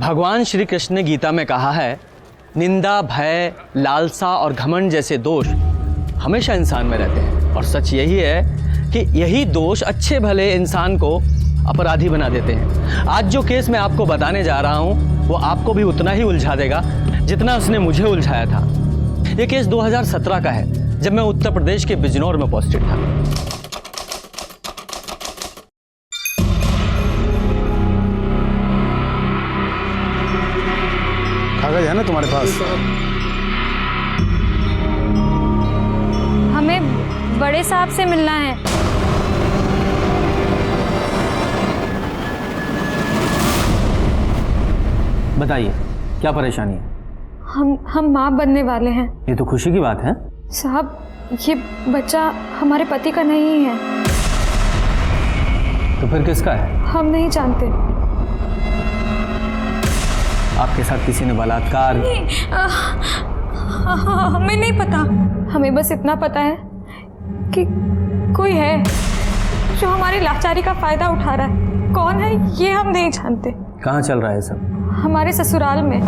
भगवान श्री कृष्ण ने गीता में कहा है, निंदा, भय, लालसा और घमंड जैसे दोष हमेशा इंसान में रहते हैं। और सच यही है कि यही दोष अच्छे भले इंसान को अपराधी बना देते हैं। आज जो केस मैं आपको बताने जा रहा हूं, वो आपको भी उतना ही उलझा देगा जितना उसने मुझे उलझाया था। ये केस 2017 का है, जब मैं उत्तर प्रदेश के बिजनौर में पोस्टेड था। कागज है ना तुम्हारे पास? हमें बड़े साहब से मिलना है। बताइए, क्या परेशानी है? हम माँ बनने वाले हैं। ये तो खुशी की बात है। साहब, ये बच्चा हमारे पति का नहीं है। तो फिर किसका है? हम नहीं जानते। आपके साथ किसी ने बलात्कार? हमें नहीं पता। हमें बस इतना पता है कि कोई है जो हमारी लाचारी का फायदा उठा रहा है। कौन है ये हम नहीं जानते। कहाँ चल रहा है सब? हमारे ससुराल में।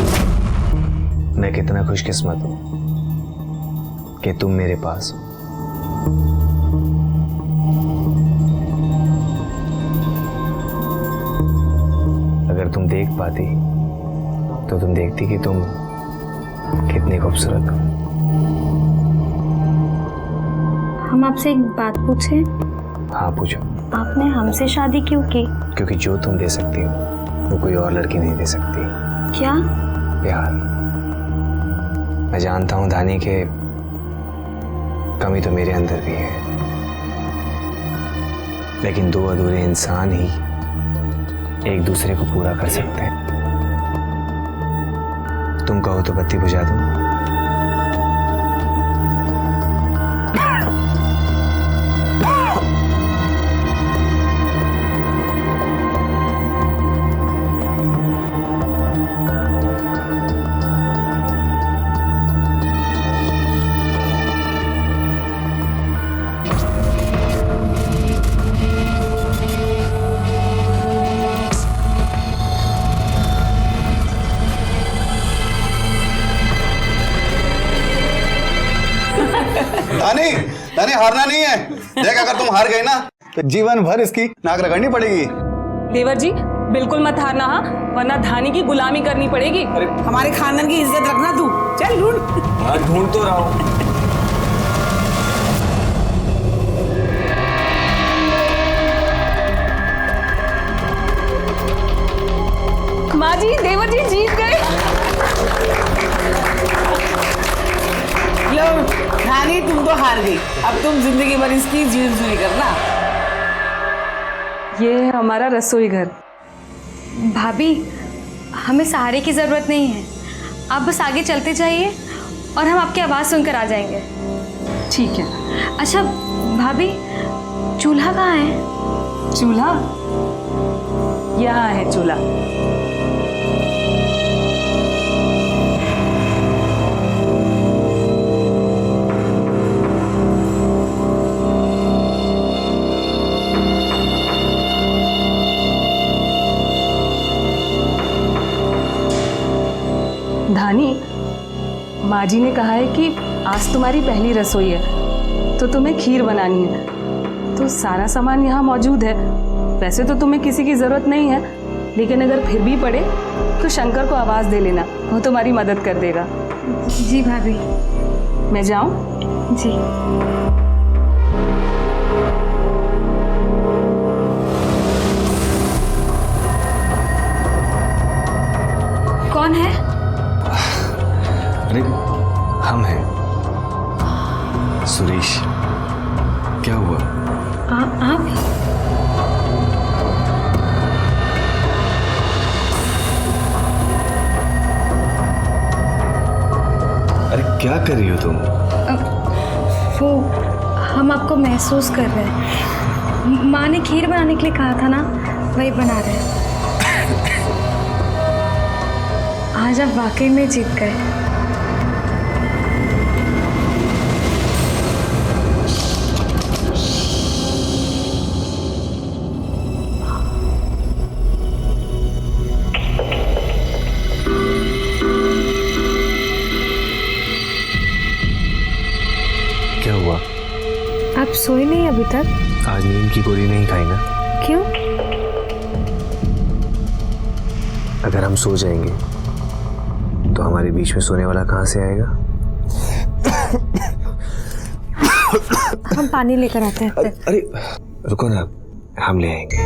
मैं कितना खुशकिस्मत हूँ कि तुम मेरे पास हो। अगर तुम देख पाती तो तुम देखती कि तुम कितनी खूबसूरत हो। हम आपसे एक बात पूछें? हाँ, पूछो। आपने हमसे शादी क्यों की? क्योंकि जो तुम दे सकती हो वो कोई और लड़की नहीं दे सकती। क्या? प्यार। मैं जानता हूँ धानी के कमी तो मेरे अंदर भी है, लेकिन दो अधूरे इंसान ही एक दूसरे को पूरा कर सकते हैं। तुम कहो तो बत्ती बुझा दूं। धानी, धानी हारना नहीं है। देख, अगर तुम हार गई ना तो जीवन भर इसकी नाक रगड़नी पड़ेगी। देवर जी, बिल्कुल मत हारना, हाँ, वरना धानी की गुलामी करनी पड़ेगी। हमारे खानदान की इज्जत रखना तू। चल ढूंढ। हाँ, ढूंढ तो रहा हूँ। माँ जी, देवर जी जीत गए। लो रानी, तुम तो हार गई। अब तुम जिंदगी भर इसकी जीवन करना। ये है हमारा रसोई घर। भाभी, हमें सहारे की जरूरत नहीं है। आप बस आगे चलते जाइए और हम आपकी आवाज सुनकर आ जाएंगे। ठीक है। अच्छा भाभी, चूल्हा कहाँ है? चूल्हा यहाँ है। चूल्हा धानी, माँ जी ने कहा है कि आज तुम्हारी पहली रसोई है, तो तुम्हें खीर बनानी है। तो सारा सामान यहाँ मौजूद है। वैसे तो तुम्हें किसी की ज़रूरत नहीं है, लेकिन अगर फिर भी पड़े तो शंकर को आवाज़ दे लेना, वो तुम्हारी मदद कर देगा। जी भाभी। मैं जाऊँ? जी। कौन है? अरे हम हैं, सुरेश। क्या हुआ? आप? अरे क्या कर रही हो तुम? वो हम आपको महसूस कर रहे हैं। माँ ने खीर बनाने के लिए कहा था ना, वही बना रहे हैं। आज आप वाकई में जीत गए। अभी तक? आज नींद की गोली नहीं खाई ना? क्यों? अगर हम सो जाएंगे तो हमारे बीच में सोने वाला कहाँ से आएगा? हम पानी लेकर आते हैं। अरे रुको ना, हम ले आएंगे।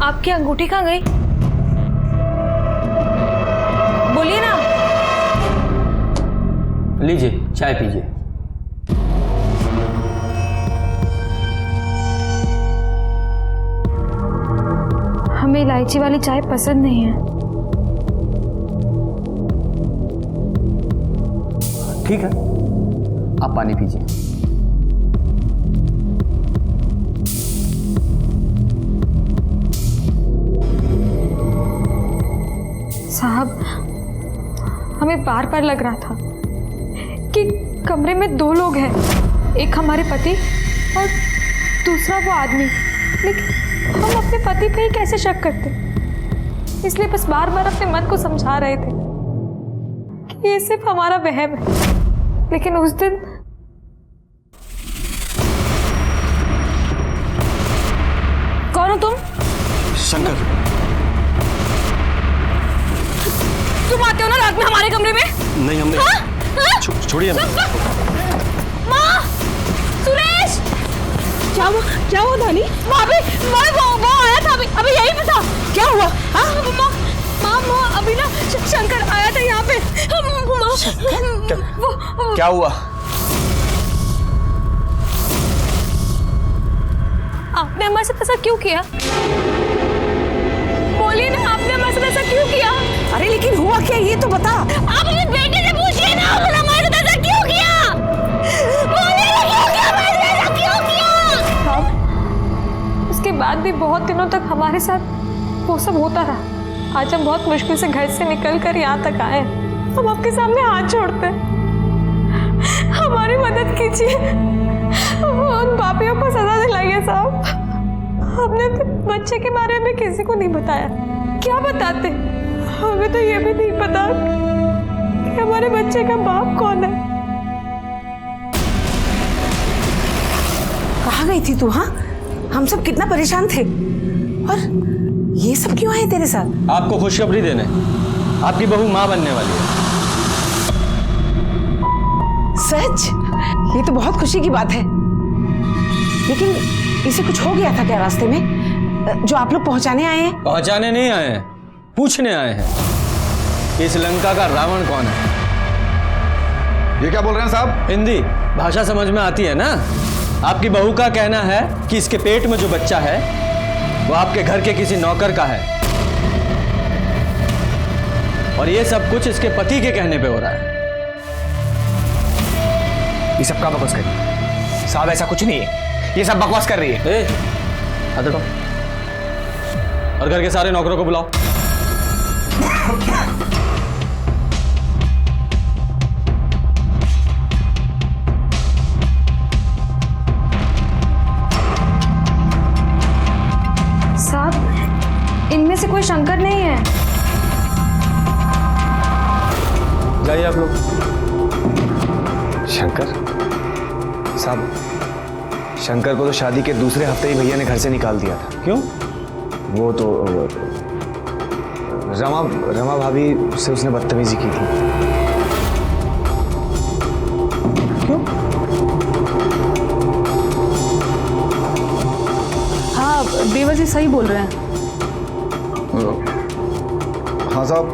आपकी अंगूठी कहाँ गई? बोलिए ना। लीजिए, चाय पीजिए। हमें इलायची वाली चाय पसंद नहीं है। ठीक है, आप पानी पीजिए। साहब, हमें बार बार लग रहा था कि कमरे में दो लोग हैं, एक हमारे पति और दूसरा वो आदमी, लेकिन हम अपने पति पे ही कैसे शक करते? इसलिए बस बार बार अपने मन को समझा रहे थे कि ये सिर्फ हमारा वहम है। लेकिन उस दिन कौन हो तुम? शंकर, तुम आते हो ना रात में हमारे कमरे में? नहीं हमने। छोड़िए ना। माँ, सुरेश, क्या हुआ धानी? वो आया था अभी यहीं पे था। क्या हुआ? माँ अभी ना शंकर आया था यहाँ पे। क्या हुआ? आपने हमारे साथ ऐसा क्यों किया? बोलिए ना, आपने हमारे साथ ऐसा क्यों किया? अरे लेकिन हुआ क्या ये तो बता। आप अपने बेटे से पूछिए ना, उन्होंने हमारे साथ ऐसा क्यों किया? बोलिए ना, क्यों किया? हमारे साथ ऐसा क्यों किया? उसके बाद भी बहुत दिनों तक हमारे साथ वो सब होता रहा। आज हम बहुत मुश्किल से घर से निकल कर यहाँ तक आए। हम आपके सामने हाथ छोड़ते हैं, हमारी मदद कीजिए। उन पापियों को सजा दिलाइए साहब। हमने अपने बच्चे के बारे में किसी को नहीं बताया। क्या बताते? हमें तो ये भी नहीं पता कि हमारे बच्चे का बाप कौन है। कहाँ गई थी तू? हाँ, हम सब कितना परेशान थे। और ये सब क्यों आए तेरे साथ? आपको खुशखबरी देने, आपकी बहू माँ बनने वाली है। सच? ये तो बहुत खुशी की बात है। लेकिन इसे कुछ हो गया था क्या रास्ते में जो आप लोग पहुंचाने आए हैं? पहुंचाने नहीं आए हैं, पूछने आए हैं। इस लंका का रावण कौन है? ये क्या बोल रहे हैं साहब? हिंदी भाषा समझ में आती है ना? आपकी बहू का कहना है कि इसके पेट में जो बच्चा है वो आपके घर के किसी नौकर का है, और ये सब कुछ इसके पति के कहने पे हो रहा है। ये सब का बकवास कर रही है साहब? ऐसा कुछ नहीं है, ये सब बकवास कर रही है। हाथ हटाओ और घर के सारे नौकरों को बुलाओ। साहब, इनमें से कोई शंकर नहीं है। जाइए आप लोग। शंकर साहब, शंकर को तो शादी के दूसरे हफ्ते ही भैया ने घर से निकाल दिया था। क्यों? वो तो रमा भाभी से उसने बदतमीजी की थी। क्यों? हाँ, देवर जी सही बोल रहे हैं। हाँ साहब,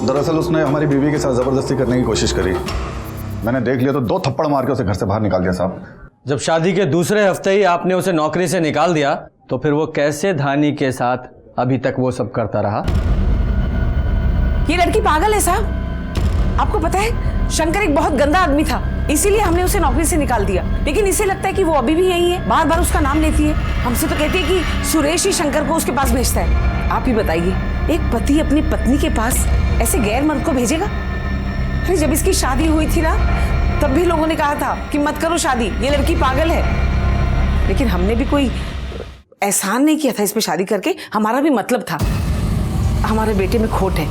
दरअसल उसने हमारी बीवी के साथ जबरदस्ती करने की कोशिश करी। मैंने देख लिया तो 2 थप्पड़ मार के उसे घर से बाहर निकाल दिया साहब। जब शादी के दूसरे हफ्ते ही आपने उसे नौकरी से निकाल दिया तो फिर वो कैसे धानी के साथ अभी तक वो सब करता रहा? ये लड़की पागल है साहब। आपको पता है शंकर एक बहुत गंदा आदमी था, इसीलिए हमने उसे नौकरी से निकाल दिया। लेकिन इसे लगता है कि वो अभी भी यही है, बार बार उसका नाम लेती है। हमसे तो कहती है कि सुरेश ही शंकर को उसके पास भेजता है। आप ही बताइए एक पति अपनी पत्नी के पास ऐसे गैर मर्द को भेजेगा? अरे जब इसकी शादी हुई थी ना, तब भी लोगों ने कहा था कि मत करो शादी, ये लड़की पागल है। लेकिन हमने भी कोई एहसान नहीं किया था इस पे शादी करके। हमारा भी मतलब था, हमारे बेटे में खोट है,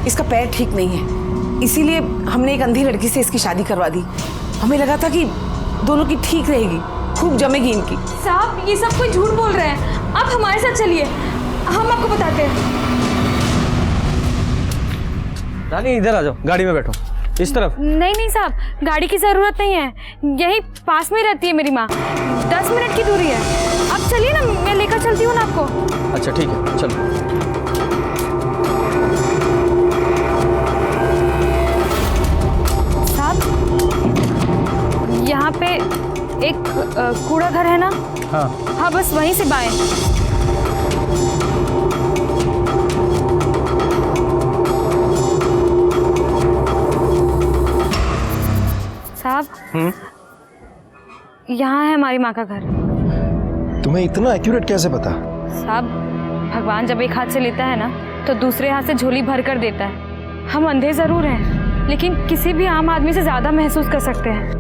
इसका पैर ठीक नहीं है, इसीलिए हमने एक अंधी लड़की से इसकी शादी करवा दी। हमें लगा था कि दोनों की ठीक रहेगी, खूब जमेगी इनकी। साहब ये सब कोई झूठ बोल रहे हैं, आप हमारे साथ चलिए, हम आपको बताते हैं। रानी इधर आ जाओ, गाड़ी में बैठो, इस तरफ। नहीं नहीं साहब, गाड़ी की जरूरत नहीं है, यही पास में रहती है मेरी माँ, 10 मिनट की दूरी है। आप चलिए ना, मैं लेकर चलती हूँ ना आपको। अच्छा ठीक है, चलो। साहब यहाँ पे एक कूड़ा घर है ना? हाँ बस वहीं से बाएं। साहब यहाँ है हमारी माँ का घर। तुम्हें इतना एक्यूरेट कैसे पता? साहब भगवान जब एक हाथ से लेता है ना, तो दूसरे हाथ से झोली भर कर देता है। हम अंधे जरूर हैं, लेकिन किसी भी आम आदमी से ज्यादा महसूस कर सकते हैं।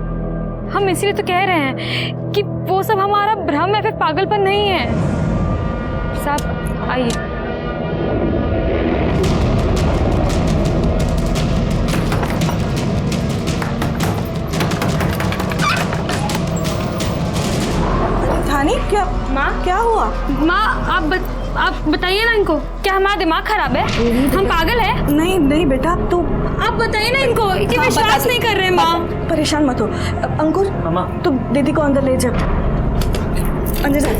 हम इसीलिए तो कह रहे हैं कि वो सब हमारा भ्रम या फिर पागलपन नहीं है। साहब आइए। धानी, क्या माँ? क्या हुआ? माँ आप बताइए ना इनको, क्या हमारा दिमाग खराब है? हम पागल हैं? नहीं नहीं बेटा, तू आप बताइए ना इनको, ये विश्वास नहीं कर रहे माँ। परेशान मत हो। अंकुर, तुम दीदी को अंदर ले जाओ। अंदर जाइए।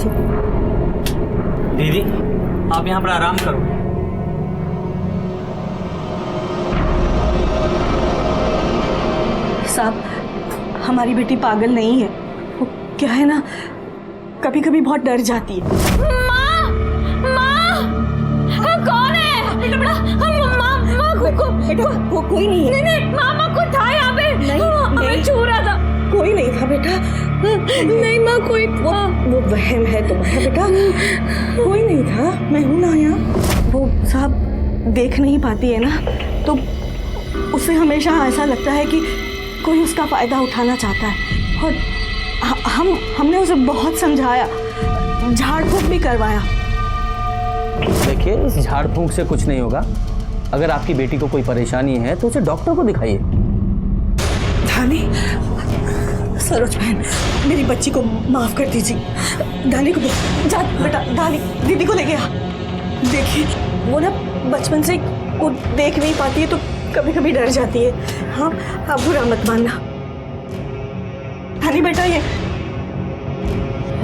दीदी आप यहाँ पर आराम करो। साहब हमारी बेटी पागल नहीं है, वो क्या है ना, कभी कभी बहुत डर जाती है। माँ, माँ, कौन है? माँ वो कोई नहीं है। नहीं मामा को था यहाँ पे, हमें छू रहा था। कोई नहीं था बेटा। नहीं माँ, कोई वो वहम है तुम्हारा बेटा, कोई नहीं था, मैं हूँ ना यहाँ। वो साहब देख नहीं पाती है ना, तो उसे हमेशा ऐसा लगता है कि कोई उसका फायदा उठाना चाहता है। और हमने उसे बहुत समझाया, झाड़ फूंक भी करवाया। देखिए इस झाड़ फूंक से कुछ नहीं होगा। अगर आपकी बेटी को कोई परेशानी है तो उसे डॉक्टर को दिखाइए। धानी, सरोज बहन, मेरी बच्ची को माफ कर दीजिए। धानी को जा बेटा, धानी दीदी को ले गया। देखिए वो ना बचपन से वो देख नहीं पाती है, तो कभी कभी डर जाती है। हाँ आप बुरा मत मानना। धानी बेटा, ये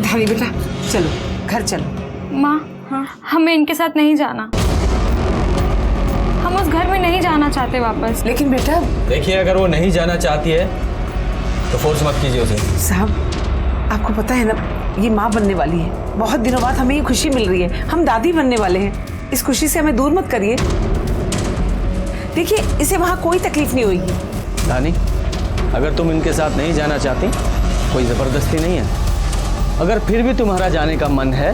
धानी बेटा चलो, घर चलो। माँ, हमें इनके साथ नहीं जाना, हम उस घर में नहीं जाना चाहते वापस। लेकिन बेटा, देखिए अगर वो नहीं जाना चाहती है तो फोर्स मत कीजिए उसे। साहब आपको पता है ना, ये माँ बनने वाली है, बहुत दिनों बाद हमें ये खुशी मिल रही है, हम दादी बनने वाले हैं। इस खुशी से हमें दूर मत करिए। देखिए इसे वहाँ कोई तकलीफ नहीं होगी। रानी अगर तुम इनके साथ नहीं जाना चाहती, कोई ज़बरदस्ती नहीं है। अगर फिर भी तुम्हारा जाने का मन है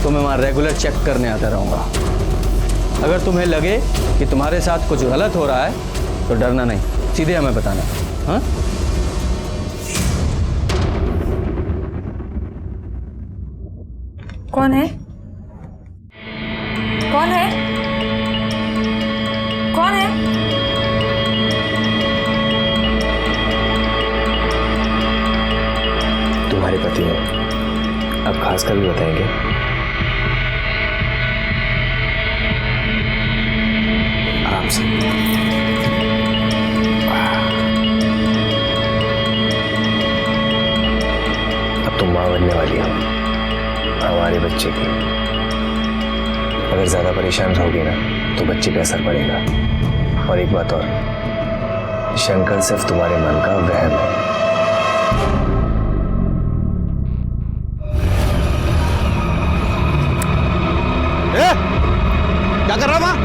तो मैं वहाँ रेगुलर चेक करने आता रहूँगा। अगर तुम्हें लगे कि तुम्हारे साथ कुछ गलत हो रहा है तो डरना नहीं, सीधे हमें बताना। हाँ कौन है? कौन है? कौन है? तुम्हारे पति हैं, अब खास कर भी बताएंगे। आराम से। अब तुम माँ बनने वाली हो हमारे बच्चे की। अगर ज्यादा परेशान रहोगे ना तो बच्चे पे असर पड़ेगा। और एक बात और, शंकर सिर्फ तुम्हारे मन का वहम है। क्या कर रहा है वहाँ?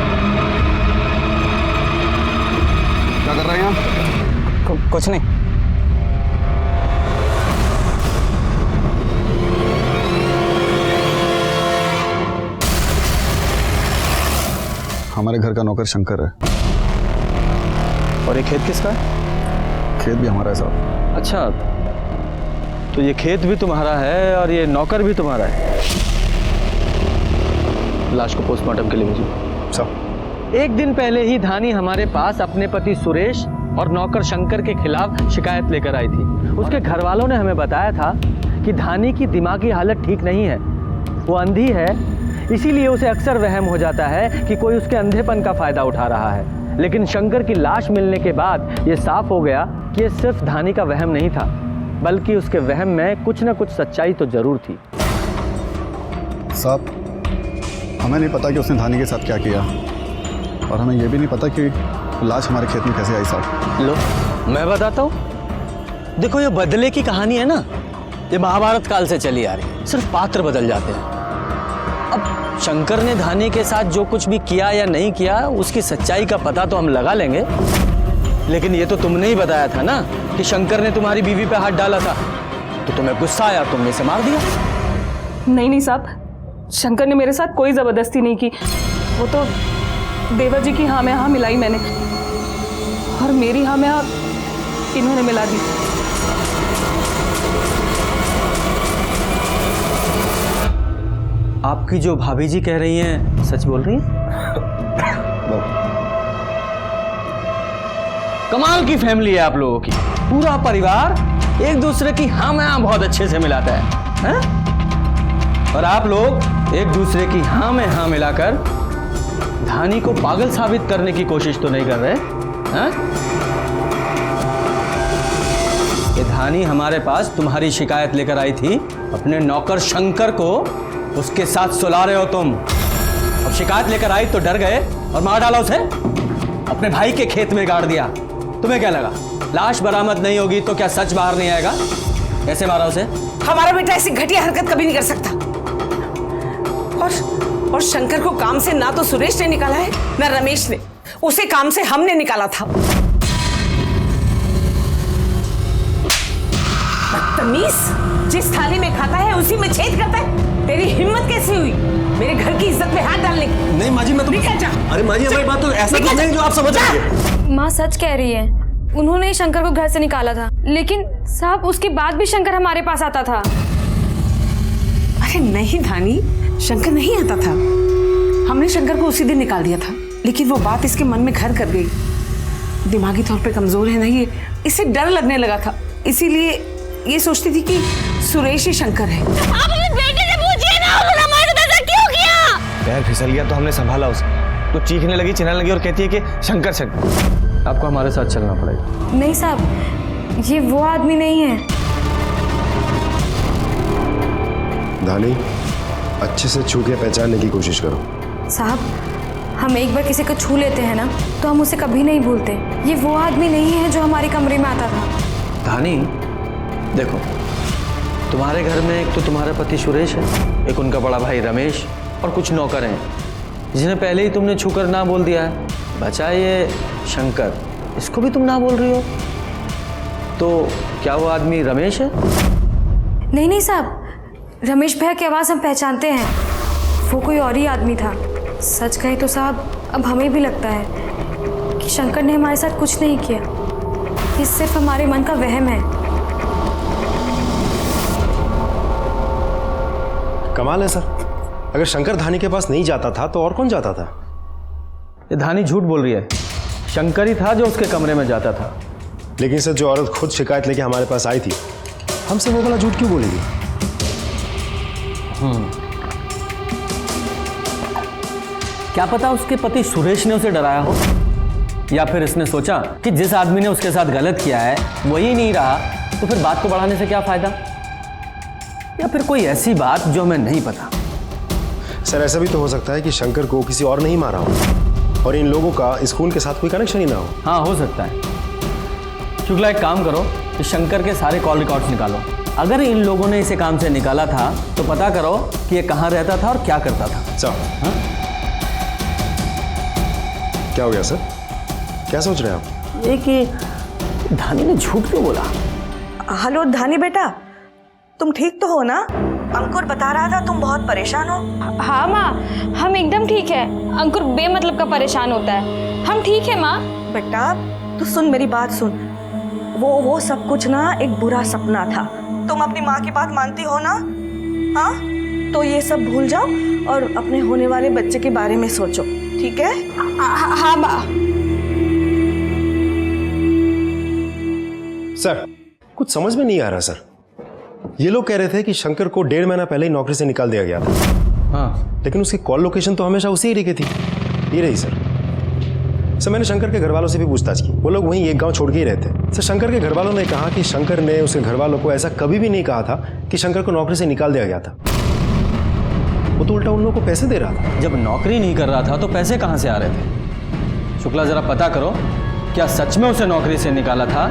क्या कर रहा है यहाँ? कुछ नहीं। हमारे घर का नौकर शंकर है। और ये खेत किसका है? खेत भी हमारा है साहब। अच्छा, तो ये खेत भी तुम्हारा है और ये नौकर भी तुम्हारा है। लाश को पोस्टमार्टम के लिए भेजो साहब। एक दिन पहले ही धानी हमारे पास अपने पति सुरेश और नौकर शंकर के खिलाफ शिकायत लेकर आई थी। उसके घर वालों ने हमें बताया था कि धानी की दिमागी हालत ठीक नहीं है, वो अंधी है, इसीलिए उसे अक्सर वहम हो जाता है कि कोई उसके अंधेपन का फायदा उठा रहा है। लेकिन शंकर की लाश मिलने के बाद ये साफ हो गया कि ये सिर्फ धानी का वहम नहीं था, बल्कि उसके वहम में कुछ न कुछ सच्चाई तो जरूर थी। साहब, हमें नहीं पता कि उसने धानी के साथ क्या किया, और हमें यह भी नहीं पता कि लाश हमारे खेत में कैसे आई साहब। लो, मैं बताता हूँ। देखो, ये बदले की कहानी है ना, ये महाभारत काल से चली आ रही, सिर्फ पात्र बदल जाते हैं। अब शंकर ने धानी के साथ जो कुछ भी किया या नहीं किया, उसकी सच्चाई का पता तो हम लगा लेंगे, लेकिन ये तो तुमने ही बताया था ना कि शंकर ने तुम्हारी बीवी पे हाथ डाला था, तो तुम्हें गुस्सा आया, तुमने इसे मार दिया। नहीं साहब, शंकर ने मेरे साथ कोई जबरदस्ती नहीं की। वो तो देवर जी की हाँ में हाँ मिलाई मैंने, और मेरी हाँ में हाँ इन्होंने मिला दी। आपकी जो भाभी जी कह रही हैं सच बोल रही हैं? कमाल की फैमिली है आप लोगों की, पूरा परिवार एक दूसरे की हाँ में हाँ बहुत अच्छे से मिलाता है? और आप लोग एक दूसरे की हाँ में हाँ मिलाकर धानी को पागल साबित करने की कोशिश तो नहीं कर रहे हैं? ये धानी हमारे पास तुम्हारी शिकायत लेकर आई थी, अपने नौकर शंकर को उसके साथ सुला रहे हो तुम। अब शिकायत लेकर आई तो डर गए और मार डाला उसे, अपने भाई के खेत में गाड़ दिया। तुम्हें क्या लगा लाश बरामद नहीं होगी तो क्या सच बाहर नहीं आएगा? कैसे मारा उसे? हमारा बेटा ऐसी घटिया हरकत कभी नहीं कर सकता। और शंकर को काम से ना तो सुरेश ने निकाला है ना रमेश ने, उसे काम से हमने निकाला था। बदतमीज, जिस थाली में खाता है उसी में छेद करता है। तेरी हिम्मत कैसी हुई मेरे घर की इज्जत पे हाथ डालने की? नहीं माँ जी, मैं तो निकल जा। अरे माँ जी, हमारी बात तो ऐसा तो नहीं जो आप समझ रहे हैं। माँ सच कह रही है, उन्होंने ही शंकर को घर से निकाला था, लेकिन साहब उसके बाद भी शंकर हमारे पास आता था। अरे नहीं धानी, शंकर नहीं आता था। हमने शंकर को उसी दिन निकाल दिया था, लेकिन वो बात इसके मन में घर कर गई। दिमागी तौर पे कमजोर है ना ये, इसे डर लगने लगा था, इसीलिए ये सोचती थी कि सुरेश ही शंकर है। आप अपने बेटे से पूछिए ना, उन्होंने हमारे साथ ऐसा क्यों किया? पैर फिसल गया तो हमने संभाला उसे, तो चीखने लगी, चिल्लाने लगी और कहती है कि शंकर शंकर। आपको हमारे साथ चलना पड़ेगा। नहीं साहब, ये वो आदमी नहीं है। धानी, अच्छे से छू के पहचानने की कोशिश करो। साहब, हम एक बार किसी को छू लेते हैं ना तो हम उसे कभी नहीं भूलते। ये वो आदमी नहीं है जो हमारे कमरे में आता था। धानी, देखो, तुम्हारे घर में एक तो तुम्हारा पति सुरेश है, एक उनका बड़ा भाई रमेश और कुछ नौकर हैं, जिन्हें पहले ही तुमने छूकर ना बोल दिया है। बचा ये शंकर, इसको भी तुम ना बोल रही हो, तो क्या वो आदमी रमेश है? नहीं नहीं साहब, रमेश भैया की आवाज़ हम पहचानते हैं, वो कोई और ही आदमी था। सच कहे तो साहब अब हमें भी लगता है कि शंकर ने हमारे साथ कुछ नहीं किया, ये सिर्फ हमारे मन का वहम है। कमाल है सर, अगर शंकर धानी के पास नहीं जाता था तो और कौन जाता था? ये धानी झूठ बोल रही है, शंकर ही था जो उसके कमरे में जाता था। लेकिन सर, जो औरत खुद शिकायत लेके हमारे पास आई थी, हमसे वो वाला झूठ क्यों बोलेगी? क्या पता उसके पति सुरेश ने उसे डराया हो, या फिर इसने सोचा कि जिस आदमी ने उसके साथ गलत किया है वही नहीं रहा, तो फिर बात को बढ़ाने से क्या फायदा, या फिर कोई ऐसी बात जो हमें नहीं पता। सर, ऐसा भी तो हो सकता है कि शंकर को किसी और ने ही मारा हो और इन लोगों का इस खून के साथ कोई कनेक्शन ही ना हो। हाँ, हो सकता है। शुक्ला, एक काम करो कि शंकर के सारे कॉल रिकॉर्ड्स निकालो। अगर इन लोगों ने इसे काम से निकाला था तो पता करो कि ये कहाँ रहता था और क्या करता था। सर, हाँ? क्या हो गया सर? क्या सोच रहे हैं आप? ये कि धानी ने झूठ क्यों बोला? हेलो धानी बेटा, तुम ठीक तो हो ना? अंकुर बता रहा था तुम बहुत परेशान हो। हाँ माँ, हम एकदम ठीक है। अंकुर बेमतलब का परेशान होता है, हम ठीक है माँ। बेटा तू सुन, मेरी बात सुन। वो सब कुछ ना एक बुरा सपना था। तुम अपनी माँ की बात मानती हो ना? हाँ, तो ये सब भूल जाओ और अपने होने वाले बच्चे के बारे में सोचो, ठीक है? हाँ माँ। सर कुछ समझ में नहीं आ रहा सर। ये लोग कह रहे थे कि शंकर को 1.5 महीना पहले ही नौकरी से निकाल दिया गया था। हाँ, लेकिन उसकी कॉल लोकेशन तो हमेशा उसी एरिया की थी। ये रही सर। सर मैंने शंकर के घर वालों से भी पूछताछ की, वो लोग वहीं एक गांव छोड़ के ही रहते। सर शंकर के घर वालों ने कहा कि शंकर ने उसके घर वालों को ऐसा कभी भी नहीं कहा था कि शंकर को नौकरी से निकाल दिया गया था। वो तो उल्टा उन लोगों को पैसे दे रहा था। जब नौकरी नहीं कर रहा था तो पैसे कहाँ से आ रहे थे? शुक्ला, जरा पता करो, क्या सच में उसे नौकरी से निकाला था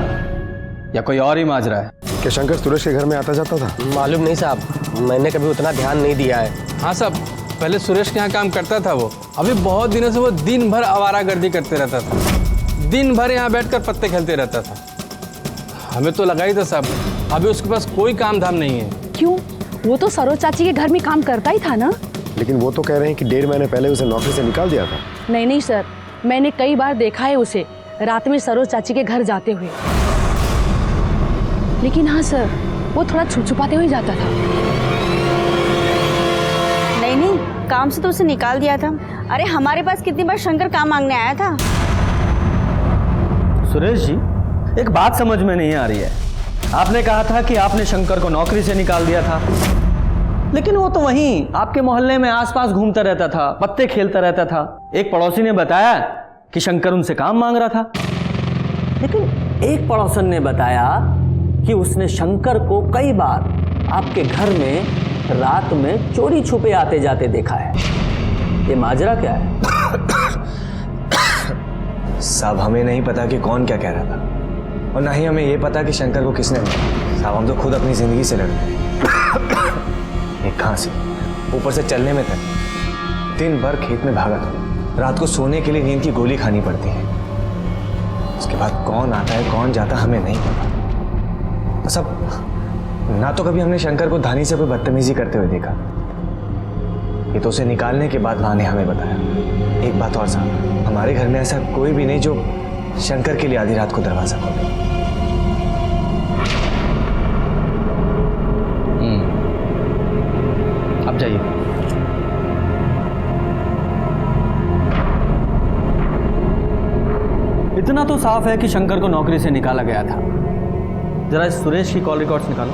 या कोई और ही माजरा है? क्या शंकर सुरेश के घर में आता जाता था? मालूम नहीं साहब, मैंने कभी उतना ध्यान नहीं दिया है। हाँ साहब, पहले सुरेश के यहाँ काम करता था वो। अभी बहुत दिनों से वो दिन भर आवारागर्दी करते रहता था, दिन भर यहाँ बैठकर पत्ते खेलते रहता था। हमें तो लगा ही था साहब, अभी उसके पास कोई काम धाम नहीं है। क्यों? वो तो सरोज चाची के घर में काम करता ही था ना। लेकिन वो तो कह रहे हैं कि 1.5 महीने पहले उसे नौकरी से निकाल दिया था। नहीं नहीं सर, मैंने कई बार देखा है उसे रात में सरोज चाची के घर जाते हुए। लेकिन हाँ सर, वो थोड़ा छुपछुपाते हुए जाता था। नहीं, काम से तो उसे निकाल दिया था। अरे हमारे पास कितनी बार शंकर काम मांगने आया था। सुरेश जी, एक बात समझ में नहीं आ रही है। आपने कहा था कि आपने शंकर को नौकरी से निकाल दिया था, लेकिन वो तो वहीं आपके मोहल्ले में आसपास घूमता रहता था, पत्ते खेलता रहता था। एक पड़ोसी ने बताया कि शंकर उनसे काम मांग रहा था, लेकिन एक पड़ोसन ने बताया कि उसने शंकर को कई बार आपके घर में रात में चोरी छुपे आते जाते देखा है। ये माजरा क्या है? साहब हमें नहीं पता कि कौन क्या कह रहा था, और ना ही हमें ये पता कि शंकर को किसने मारा। साहब हम तो खुद अपनी जिंदगी से लड़ रहे हैं। एक खांसी, ऊपर से चलने में तक दिन भर खेत में भागा था, रात को सोने के लिए नींद की गोली खानी पड़ती है। उसके बाद कौन आता है कौन जाता हमें नहीं पता। सब ना तो कभी हमने शंकर को धानी से कोई बदतमीजी करते हुए देखा, ये तो उसे निकालने के बाद माँ ने हमें बताया। एक बात और साहब, हमारे घर में ऐसा कोई भी नहीं जो शंकर के लिए आधी रात को दरवाजा खोले। अब जाइए। इतना तो साफ है कि शंकर को नौकरी से निकाला गया था। जरा इस सुरेश की कॉल रिकॉर्ड्स निकालो।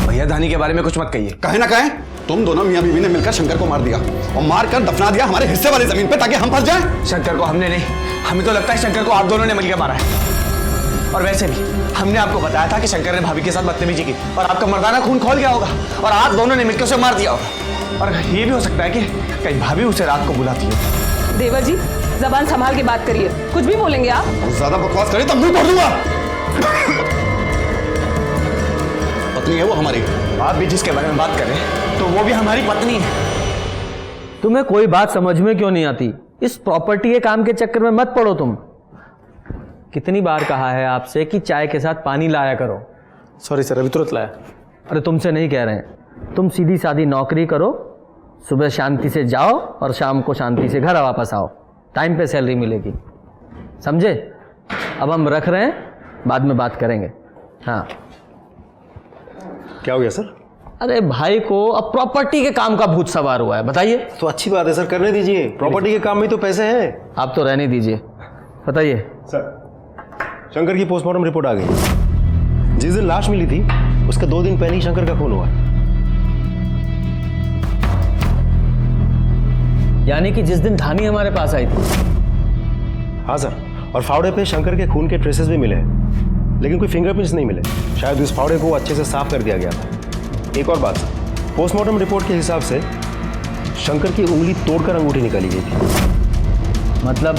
भैया धानी के बारे में कुछ मत कहिए। कहे ना कहे, तुम दोनों मियां बीवी ने मिलकर शंकर को मार दिया और मार कर दफना दिया हमारे हिस्से वाली जमीन पे ताकि हम फंस जाएं। शंकर को हमने नहीं, हमें तो लगता है शंकर को आप दोनों ने मिलकर मारा है। और वैसे भी हमने आपको बताया था कि शंकर ने भाभी के साथ बदतमीजी की और आपका मर्दाना खून खोल गया होगा और आप दोनों ने मिलकर उसे मार दिया होगा। और ये भी हो सकता है कि कहीं भाभी उसे रात को बुलाती हो। देवर जी, जबान संभाल के बात करिए, कुछ भी बोलेंगे आप। ज्यादा बकवास करे तो मुंह तोड़ दूंगा। पत्नी है वो हमारी। आप भी जिसके बारे में बात कर रहे हैं तो वो भी हमारी पत्नी है। तुम्हें कोई बात समझ में क्यों नहीं आती? इस प्रॉपर्टी के काम के चक्कर में मत पड़ो तुम। कितनी बार कहा है आपसे कि चाय के साथ पानी लाया करो। सॉरी सर, अभी तुरंत लाया। अरे तुमसे नहीं कह रहे हैं, तुम सीधी सादी नौकरी करो, सुबह शांति से जाओ और शाम को शांति से घर वापस आओ, टाइम पे सैलरी मिलेगी, समझे? अब हम रख रहे हैं, बाद में बात करेंगे। हाँ, क्या हो गया सर? अरे भाई को अब प्रॉपर्टी के काम का भूत सवार हुआ है, बताइए। तो अच्छी बात है सर, करने दीजिए, प्रॉपर्टी के काम में तो पैसे हैं। आप तो रहने दीजिए, बताइए। सर शंकर की पोस्टमार्टम रिपोर्ट आ गई। जिस दिन लाश मिली थी उसके 2 दिन पहले ही शंकर का खून हुआ। यानी कि जिस दिन धानी हमारे पास आई थी। हाँ सर, और फावड़े पे शंकर के खून के ट्रेसेस भी मिले हैं, लेकिन कोई फिंगरप्रिंट्स नहीं मिले। शायद उस फावड़े को अच्छे से साफ कर दिया गया था। एक और बात, पोस्टमार्टम रिपोर्ट के हिसाब से शंकर की उंगली तोड़कर अंगूठी निकाली गई थी। मतलब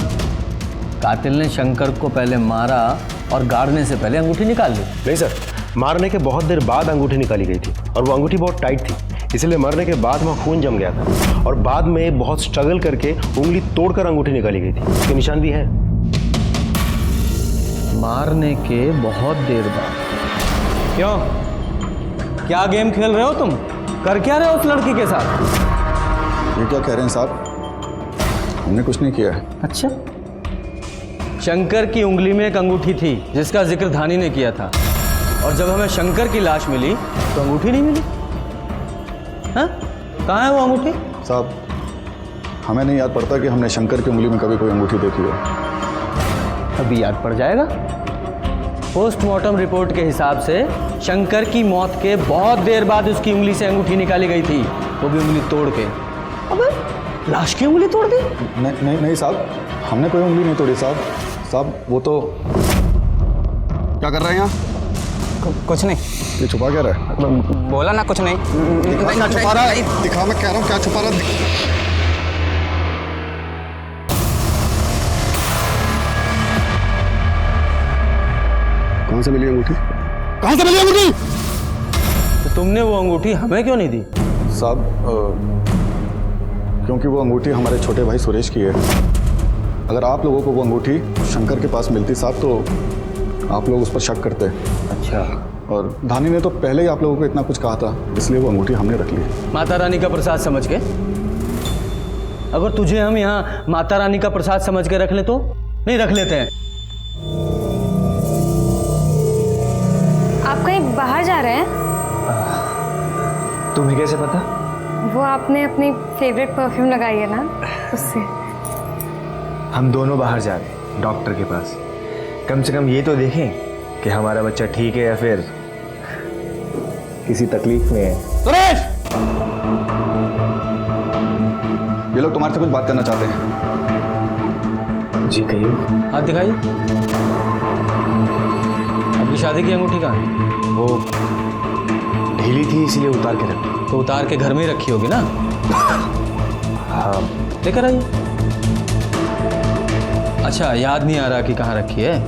कातिल ने शंकर को पहले मारा और गाड़ने से पहले अंगूठी निकाल ली? नहीं सर, मारने के बहुत देर बाद अंगूठी निकाली गई थी और वो अंगूठी बहुत टाइट थी, इसलिए मरने के बाद वहाँ खून जम गया था और बाद में बहुत स्ट्रगल करके उंगली तोड़कर अंगूठी निकाली गई थी। उसके निशान भी है। मारने के बहुत देर बाद? क्यों, क्या गेम खेल रहे हो तुम? कर क्या रहे हो उस लड़की के साथ? ये क्या कह रहे हैं साहब? हमने कुछ नहीं किया है। अच्छा, शंकर की उंगली में एक अंगूठी थी जिसका जिक्र धानी ने किया था, और जब हमें शंकर की लाश मिली तो अंगूठी नहीं मिली। हाँ, कहाँ है वो अंगूठी? साहब, हमें नहीं याद पड़ता कि हमने शंकर की उंगली में कभी कोई अंगूठी देखी हो। अभी याद पड़ जाएगा। पोस्टमार्टम रिपोर्ट के हिसाब से शंकर की मौत के बहुत देर बाद उसकी उंगली से अंगूठी निकाली गई थी, वो भी उंगली तोड़ के। अबे, लाश की उंगली तोड़ दी? नहीं साहब, हमने कोई उंगली नहीं तोड़ी साहब। साहब, वो तो क्या कर रहे हैं यहाँ? कुछ नहीं। ये छुपा क्या रहा है? बोला ना कुछ नहीं। दिखा क्या छुपा रहा है? दिखा, मैं कह रहा हूँ क्या छुपा रहा है? कहाँ से मिली अंगूठी? कहाँ से मिली अंगूठी? तो तुमने वो अंगूठी हमें क्यों नहीं दी? साहब, क्योंकि वो अंगूठी हमारे छोटे भाई सुरेश की है। अगर आप लोगों को वो अंगूठी शंकर के पास मिलती साहब, तो आप लोग उस पर शक करते। अच्छा। और धानी ने तो पहले ही आप लोगों को इतना कुछ कहा था, इसलिए वो अंगूठी हमने रख ली। माता रानी का प्रसाद समझ के? अगर तुझे हम यहाँ माता रानी का प्रसाद समझ के रख ले तो? नहीं रख लेते हैं। आप कहीं बाहर जा रहे हैं? तुम्हें कैसे पता? वो आपने अपनी फेवरेट परफ्यूम लगाई है ना, उससे। हम दोनों बाहर जा रहे हैं डॉक्टर के पास। कम से कम ये तो देखें कि हमारा बच्चा ठीक है या फिर किसी तकलीफ में है। सुरेश! ये लोग तुम्हारे से कुछ बात करना चाहते हैं। जी कहिए। हाथ दिखाइए। आपकी शादी की अंगूठी कहाँ है? वो ढीली थी इसीलिए उतार के रखी। तो उतार के घर में ही रखी होगी ना? हाँ। लेकर आइए। अच्छा, याद नहीं आ रहा कि कहाँ रखी है?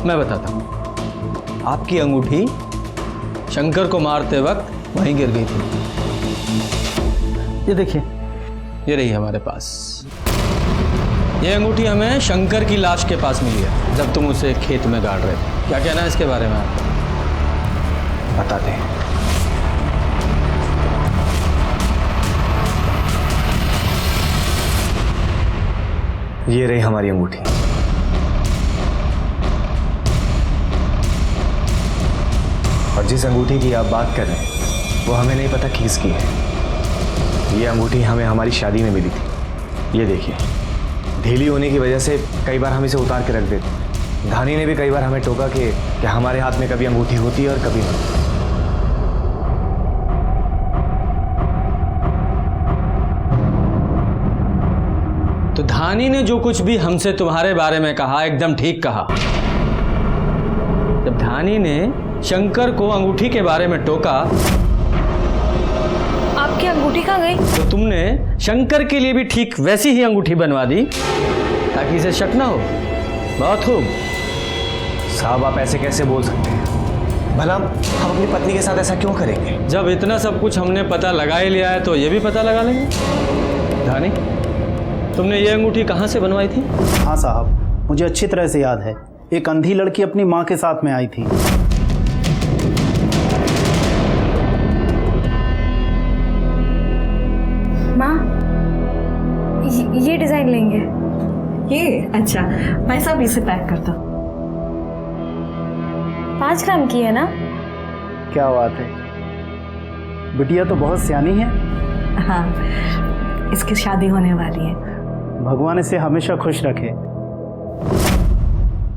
मैं बताता हूँ। आपकी अंगूठी शंकर को मारते वक्त वहीं गिर गई थी। ये देखिए, ये रही हमारे पास। ये अंगूठी हमें शंकर की लाश के पास मिली है जब तुम उसे खेत में गाड़ रहे थे। क्या कहना है इसके बारे में आपको? बताते हैं। ये रही हमारी अंगूठी। और जिस अंगूठी की आप बात कर रहे हैं वो हमें नहीं पता किसकी है। ये अंगूठी हमें हमारी शादी में मिली थी। ये देखिए, ढीली होने की वजह से कई बार हम इसे उतार के रख देते। धानी ने भी कई बार हमें टोका कि हमारे हाथ में कभी अंगूठी होती है और कभी नहीं। तो धानी ने जो कुछ भी हमसे तुम्हारे बारे में कहा एकदम ठीक कहा। जब धानी ने शंकर को अंगूठी के बारे में टोका, आपकी अंगूठी कहाँ गई? तो तुमने शंकर के लिए भी ठीक वैसी ही अंगूठी बनवा दी ताकि इसे शक ना हो। बहुत खूब। साहब, आप ऐसे कैसे बोल सकते हैं? भला हम अपनी पत्नी के साथ ऐसा क्यों करेंगे? जब इतना सब कुछ हमने पता लगा ही लिया है तो ये भी पता लगा लेंगे। धानी, तुमने ये अंगूठी कहाँ से बनवाई थी? हाँ साहब, मुझे अच्छी तरह से याद है। एक अंधी लड़की अपनी माँ के साथ में आई थी। माँ, ये डिजाइन लेंगे। ये अच्छा, मैं सब इसे पैक करता हूँ। 5 ग्राम की है ना? क्या बात है, बिटिया तो बहुत सियानी है। हाँ, इसकी शादी होने वाली है। भगवान इसे हमेशा खुश रखे।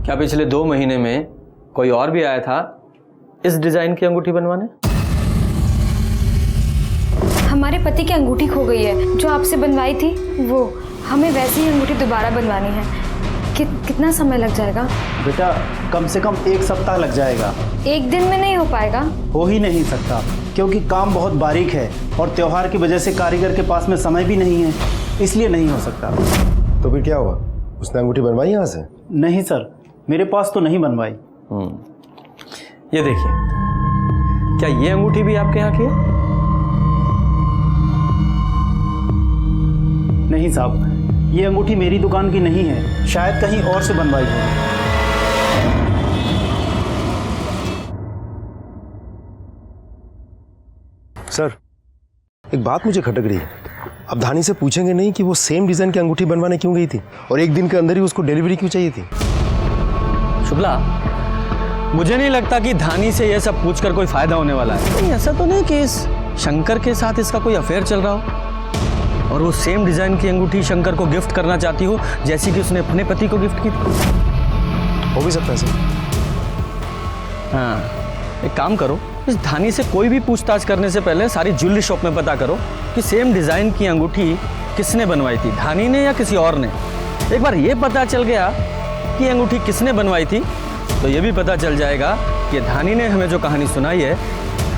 क्या पिछले 2 महीने में कोई और भी आया था इस डिजाइन की अंगूठी बनवाने? हमारे पति की अंगूठी खो गई है जो आपसे बनवाई थी, वो हमें वैसी ही अंगूठी दोबारा बनवानी है। कितना समय लग जाएगा? बेटा, कम से कम 1 सप्ताह लग जाएगा। 1 दिन में नहीं हो पाएगा? हो ही नहीं सकता, क्योंकि काम बहुत बारीक है और त्योहार की वजह से कारीगर के पास में समय भी नहीं है, इसलिए नहीं हो सकता। तो फिर क्या हुआ? उसने अंगूठी बनवाई यहाँ से? नहीं सर, मेरे पास तो नहीं बनवाई। ये देखिए, क्या ये अंगूठी भी आपके यहाँ की है? नहीं साहब, ये अंगूठी मेरी दुकान की नहीं है, शायद कहीं और से बनवाई हो। सर, एक बात मुझे खटक रही है। अब धानी से पूछेंगे नहीं कि वो सेम डिजाइन की अंगूठी बनवाने क्यों गई थी और एक दिन के अंदर ही उसको डिलीवरी क्यों चाहिए थी? शुक्ला, मुझे नहीं लगता कि धानी से यह सब पूछकर कोई फायदा होने वाला है। नहीं, ऐसा तो नहीं कि इस शंकर के साथ इसका कोई अफेयर चल रहा हो और वो सेम डिजाइन की अंगूठी शंकर को गिफ्ट करना चाहती हो जैसी कि उसने अपने पति को गिफ्ट की थी। हो भी सकता है सर। हाँ, एक काम करो, इस धानी से कोई भी पूछताछ करने से पहले सारी ज्वेलरी शॉप में पता करो कि सेम डिजाइन की अंगूठी किसने बनवाई थी, धानी ने या किसी और ने। एक बार ये पता चल गया कि अंगूठी किसने बनवाई थी तो ये भी पता चल जाएगा कि धानी ने हमें जो कहानी सुनाई है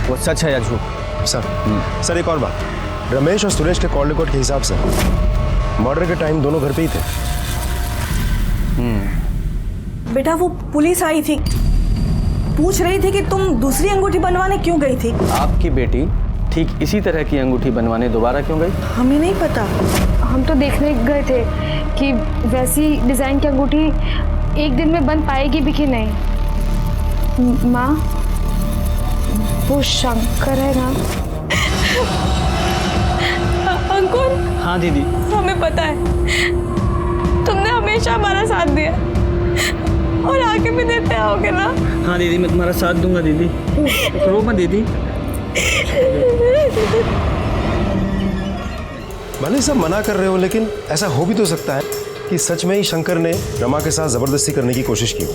वो सच है या झूठ। सर एक और बात, रमेश और सुरेश के कॉल रिकॉर्ड के हिसाब से मर्डर के टाइम दोनों घर पे ही थे। बेटा वो पुलिस आई थी, पूछ रही थी कि तुम दूसरी अंगूठी बनवाने क्यों गई थी। आपकी बेटी ठीक इसी तरह की अंगूठी बनवाने दोबारा क्यों गई? हमें नहीं पता। हम तो देखने गए थे कि वैसी डिज़ाइन की अंगूठी एक दिन में बन पाएगी भी कि नहीं। माँ, वो शंकर है ना? अंकुर। हाँ दीदी, हमें पता है, तुमने हमेशा हमारा साथ दिया और आगे भी देते आओगे ना। हाँ दीदी, मैं तुम्हारा साथ दूंगा दीदी, रो मत दीदी। भले सब मना कर रहे हो लेकिन ऐसा हो भी तो सकता है कि सच में ही शंकर ने रमा के साथ जबरदस्ती करने की कोशिश की,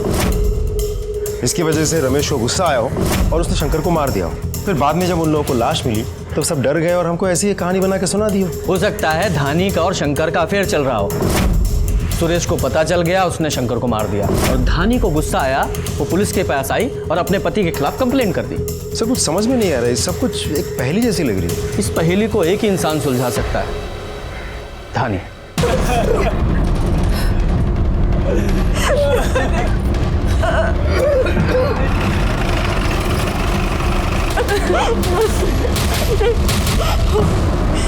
इसकी वजह से रमेश को गुस्सा आया हो और उसने शंकर को मार दिया हो। फिर बाद में जब उन लोगों को लाश मिली तो सब डर गए और हमको ऐसी एक कहानी बना के सुना दी हो सकता है धानी का और शंकर का अफेयर चल रहा हो। सुरेश को पता चल गया, उसने शंकर को मार दिया और धानी को गुस्सा आया, वो पुलिस के पास आई और अपने पति के खिलाफ कंप्लेंट कर दी। सब कुछ समझ में नहीं आ रहा है, सब कुछ एक पहेली जैसी लग रही है। इस पहेली को एक ही इंसान सुलझा सकता है, धानी।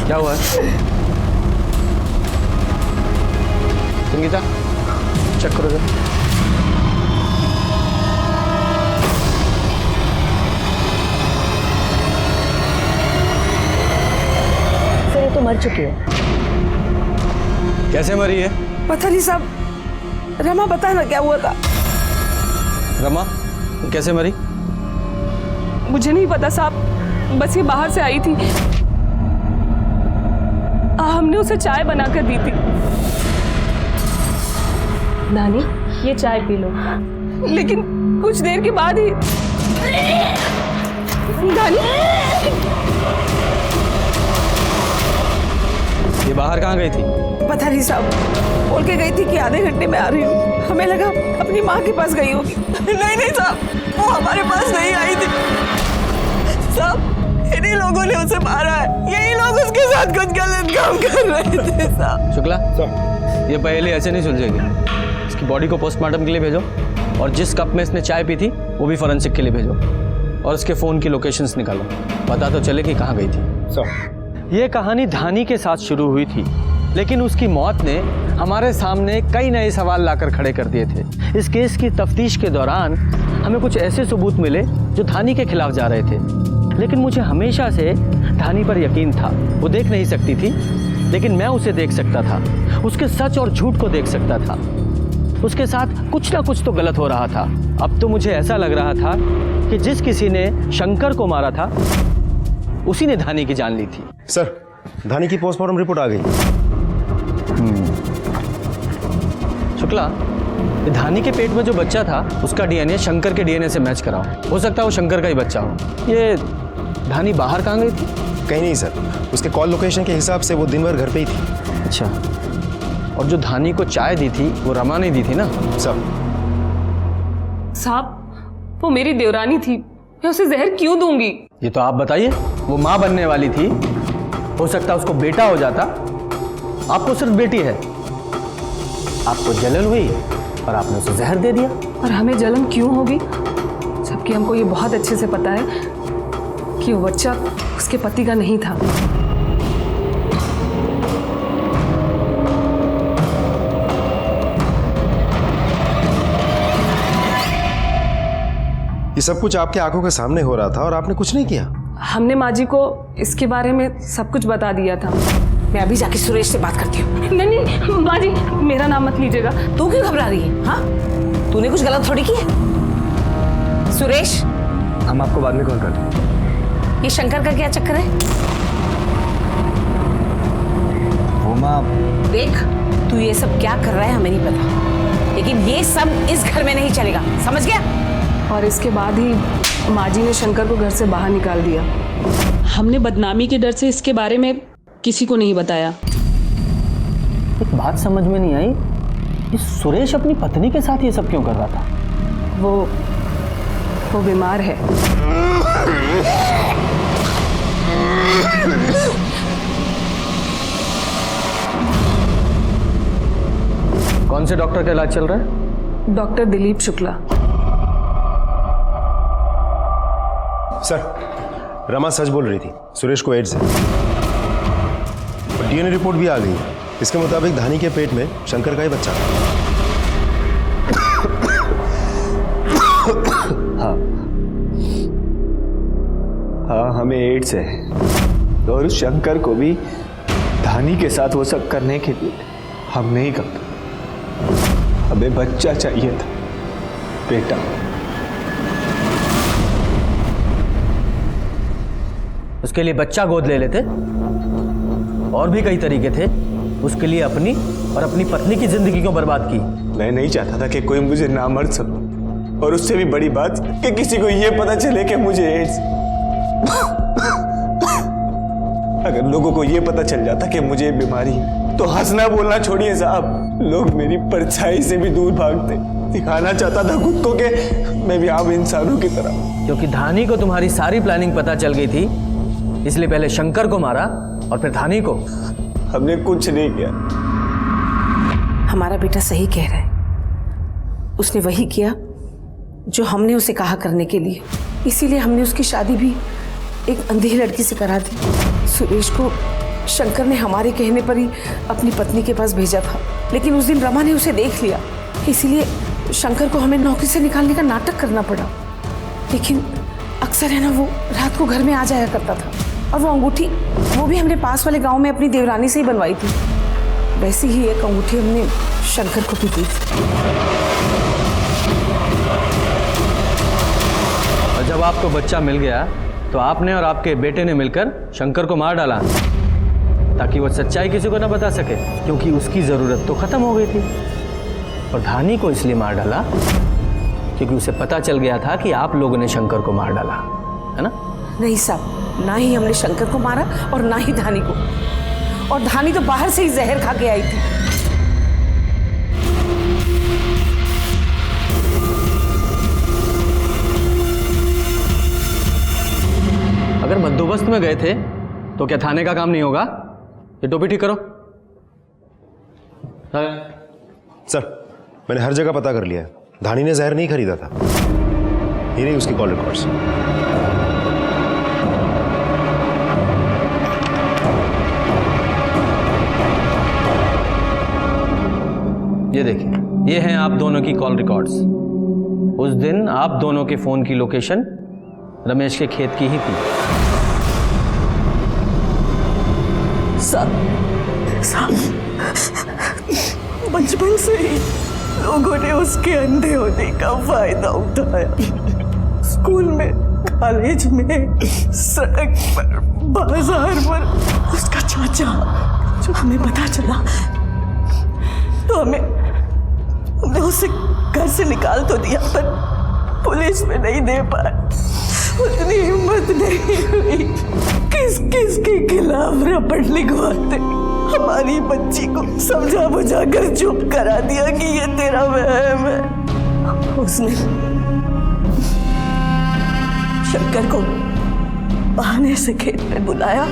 क्या हुआ है? संगीता, चेक करो जरा। सर ये तो मर चुकी है। कैसे मरी है? पता नहीं साहब, रमा बता ना क्या हुआ था। रमा कैसे मरी? मुझे नहीं पता साहब, बस ये बाहर से आई थी, हमने उसे चाय बनाकर दी थी। नानी, ये चाय पी लो। लेकिन कुछ देर के बाद ही नानी, ये बाहर कहाँ गई थी? पता नहीं साहब, बोल के गई थी कि आधे घंटे में आ रही हूँ। हमें लगा अपनी माँ के पास गई होगी। नहीं साहब, वो हमारे पास नहीं आई थी साहब, इन्हीं लोगों ने उसे मारा है। यही लोग उसके साथ कुछ गलत काम कर रहे थे साहब। शुक्ला, ये पहेली ऐसे नहीं सुलझेगी। इसकी बॉडी को पोस्टमार्टम के लिए भेजो और जिस कप में इसने चाय पी थी वो भी फॉरेंसिक के लिए भेजो और इसके फ़ोन की लोकेशंस निकालो, पता तो चले कि कहाँ गई थी। ये कहानी धानी के साथ शुरू हुई थी, लेकिन उसकी मौत ने हमारे सामने कई नए सवाल लाकर खड़े कर दिए थे। इस केस की तफ्तीश के दौरान हमें कुछ ऐसे सबूत मिले जो धानी के खिलाफ जा रहे थे, लेकिन मुझे हमेशा से धानी पर यकीन था। वो देख नहीं सकती थी, लेकिन मैं उसे देख सकता था, उसके सच और झूठ को देख सकता था। उसके साथ कुछ ना कुछ तो गलत हो रहा था। अब तो मुझे ऐसा लग रहा था कि जिस किसी ने शंकर को मारा था उसी ने धानी की जान ली थी। सर, धानी की पोस्टमार्टम रिपोर्ट आ गई। शुक्ला, धानी के पेट में जो बच्चा था उसका डीएनए शंकर के डीएनए से मैच कराओ। हो सकता है वो शंकर का ही बच्चा हो। ये धानी बाहर कहाँ गई थी? कहीं नहीं सर, उसके कॉल लोकेशन के हिसाब से वो दिन भर घर पे ही थी। अच्छा, और जो धानी को चाय दी थी वो रमा ने दी थी ना? साहब, वो मेरी देवरानी थी, मैं उसे जहर क्यों दूंगी? ये तो आप बताइए। वो माँ बनने वाली थी, हो सकता है उसको बेटा हो जाता। आपको सिर्फ बेटी है, आपको जलन हुई और आपने उसे जहर दे दिया। और हमें जलन क्यों होगी, जबकि हमको ये बहुत अच्छे से पता है कि वो बच्चा उसके पति का नहीं था। ये सब कुछ आपके आंखों के सामने हो रहा था और आपने कुछ नहीं किया। हमने माँ जी को इसके बारे में सब कुछ बता दिया था। मैं अभी जाके सुरेश से बात करती हूँ। नहीं नहीं माँ जी, मेरा नाम मत लीजिएगा। तू क्यों घबरा रही है? हाँ, तूने कुछ गलत थोड़ी किया। सुरेश, हम आपको बाद में कॉल करते हैं। ये शंकर का क्या चक्कर है? वो माँ, देख, तू ये सब क्या कर रहा है हमें नहीं पता, लेकिन ये सब इस घर में नहीं चलेगा, समझ गया? और इसके बाद ही माँ जी ने शंकर को घर से बाहर निकाल दिया। हमने बदनामी के डर से इसके बारे में किसी को नहीं बताया। एक बात समझ में नहीं आई कि सुरेश अपनी पत्नी के साथ ये सब क्यों कर रहा था? वो बीमार है। कौन से डॉक्टर का इलाज चल रहा है? डॉक्टर दिलीप शुक्ला। सर, रमा सच बोल रही थी, सुरेश को एड्स है। डीएनए रिपोर्ट भी आ गई है। इसके मुताबिक धानी के पेट में शंकर का ही बच्चा है। हाँ, हमें एड्स है और उस शंकर को भी धानी के साथ वो सब करने के लिए हम नहीं करते। हमें बच्चा चाहिए था, बेटा। उसके लिए बच्चा गोद ले लेते। और भी कई तरीके थे उसके लिए अपनी और अपनी पत्नी की जिंदगी को बर्बाद की। मैं नहीं चाहता था कि कोई मुझे नामर्द समझे, और उससे भी बड़ी बात कि किसी को ये पता चले कि मुझे एड्स। अगर लोगों को ये पता चल जाता कि मुझे बीमारी है तो हंसना बोलना छोड़िए साहब, लोग मेरी परछाई से भी दूर भागते। दिखाना चाहता था खुद को कि मैं भी आम इंसानों की तरह। क्योंकि धानी को तुम्हारी सारी प्लानिंग पता चल गई थी, इसलिए पहले शंकर को मारा और फिर धानी को। हमने कुछ नहीं किया। हमारा बेटा सही कह रहा है। उसने वही किया जो हमने उसे कहा करने के लिए, इसीलिए हमने उसकी शादी भी एक अंधी लड़की से करा दी। सुरेश को शंकर ने हमारे कहने पर ही अपनी पत्नी के पास भेजा था, लेकिन उस दिन रमा ने उसे देख लिया, इसीलिए शंकर को हमें नौकरी से निकालने का नाटक करना पड़ा। लेकिन अक्सर है ना, वो रात को घर में आ जाया करता था, और वो अंगूठी वो भी हमने पास वाले गांव में अपनी देवरानी से ही बनवाई थी। वैसी ही एक अंगूठी हमने शंकर को भी दी थी। और जब आपको बच्चा मिल गया तो आपने और आपके बेटे ने मिलकर शंकर को मार डाला, ताकि वो सच्चाई किसी को ना बता सके, क्योंकि उसकी जरूरत तो खत्म हो गई थी। और धानी को इसलिए मार डाला क्योंकि उसे पता चल गया था कि आप लोगों ने शंकर को मार डाला, है ना? नहीं साहब, ना ही हमने शंकर को मारा और ना ही धानी को। और धानी तो बाहर से ही जहर खा के आई थी। अगर बंदोबस्त में गए थे तो क्या थाने का काम नहीं होगा? ये टोपी ठीक करो। सर, मैंने हर जगह पता कर लिया है, धानी ने जहर नहीं खरीदा था। ये रही उसकी कॉल रिकॉर्ड्स। ये देखिए, ये हैं आप दोनों की कॉल रिकॉर्ड्स। उस दिन आप दोनों के फोन की लोकेशन रमेश के खेत की ही थी। बचपन से ही लोगों ने उसके अंधे होने का फायदा उठाया। स्कूल में, कॉलेज में, सड़क पर, बाजार पर उसका चाचा, जब हमें पता चला तो हमने उसे घर से निकाल तो दिया, पर पुलिस में नहीं दे पाए। उतनी हिम्मत नहीं हुई। किस किस के खिलाफ रपट लिखवाते। हमारी बच्ची को समझा बुझा कर चुप करा दिया कि ये तेरा वहम है। उसने शंकर को बहाने से खेत में बुलाया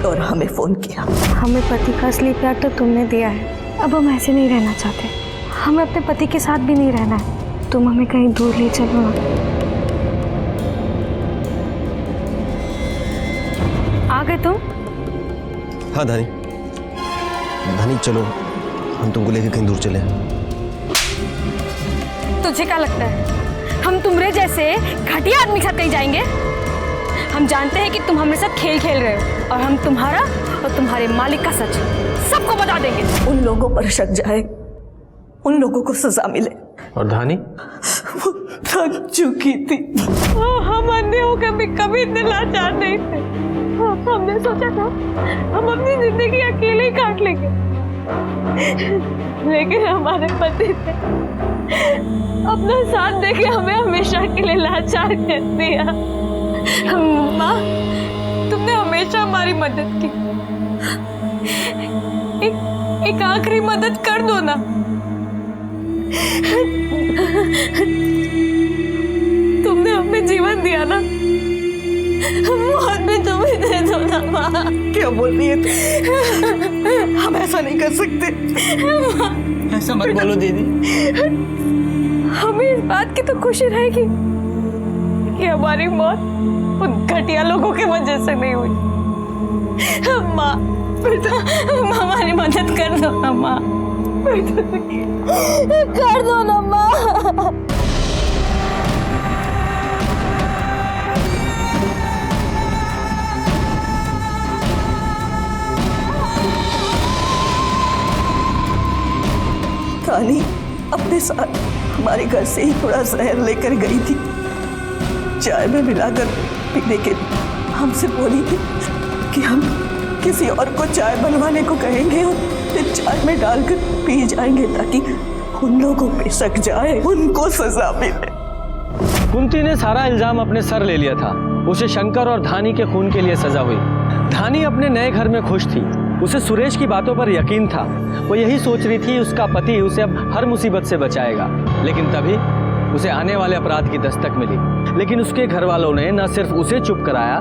और हमें फोन किया। हमें पति का असली प्यार तो तुमने दिया है, अब हम ऐसे नहीं रहना चाहते। हमें अपने पति के साथ भी नहीं रहना है। तुम हमें कहीं दूर ले चलो ना। आ गए तुम? हाँ धानी, चलो हम तुमको लेकर कहीं दूर चले। तुझे क्या लगता है हम तुम्हारे जैसे घटिया आदमी के साथ कहीं जाएंगे? हम जानते हैं कि तुम हमारे साथ खेल खेल रहे हो और हम तुम्हारा और तुम्हारे मालिक का सच सबको बता देंगे। उन लोगों पर शक जाए, उन लोगों को सजा मिले। और धानी? वो थक चुकी थी। हम अन्यों कभी कभी इतने लाचार नहीं थे। हमने सोचा था हम अपनी जिंदगी अकेले ही काट लेंगे, लेकिन हमारे पति ने अपना साथ देके हमें हमेशा के लिए लाचार कर दिया। माँ, तुमने हमेशा हमारी मदद की, एक आखिरी मदद कर दो ना। तुमने हमें जीवन दिया ना, मौत भी तुम्हें दे दो ना माँ। क्या बोल रही है तू? हम ऐसा नहीं कर सकते। ऐसा मत बोलो दीदी। हमें इस बात की तो खुशी रहेगी कि हमारी मौत उन घटिया लोगों की वजह से नहीं हुई। माँ, हमारी मदद कर दो ना माँ, कर दो ना माँ। रानी अपने साथ हमारे घर से ही थोड़ा जहर लेकर गई थी, चाय में मिलाकर पीने के लिए। हमसे बोली थी कि हम किसी और को चाय बनवाने को कहेंगे और फिर चाय में डालकर पी जाएंगे ताकि उन लोगों पे शक जाए, उनको सजा मिले। कुंती ने सारा इल्जाम अपने सर ले लिया था। उसे शंकर और धानी के खून के लिए सजा हुई। धानी अपने नए घर में खुश थी। उसे सुरेश की बातों पर यकीन था। वो यही सोच रही थी उसका पति उसे अब हर मुसीबत से बचाएगा। लेकिन तभी उसे आने वाले अपराध की दस्तक मिली। लेकिन उसके घर वालों ने न सिर्फ उसे चुप कराया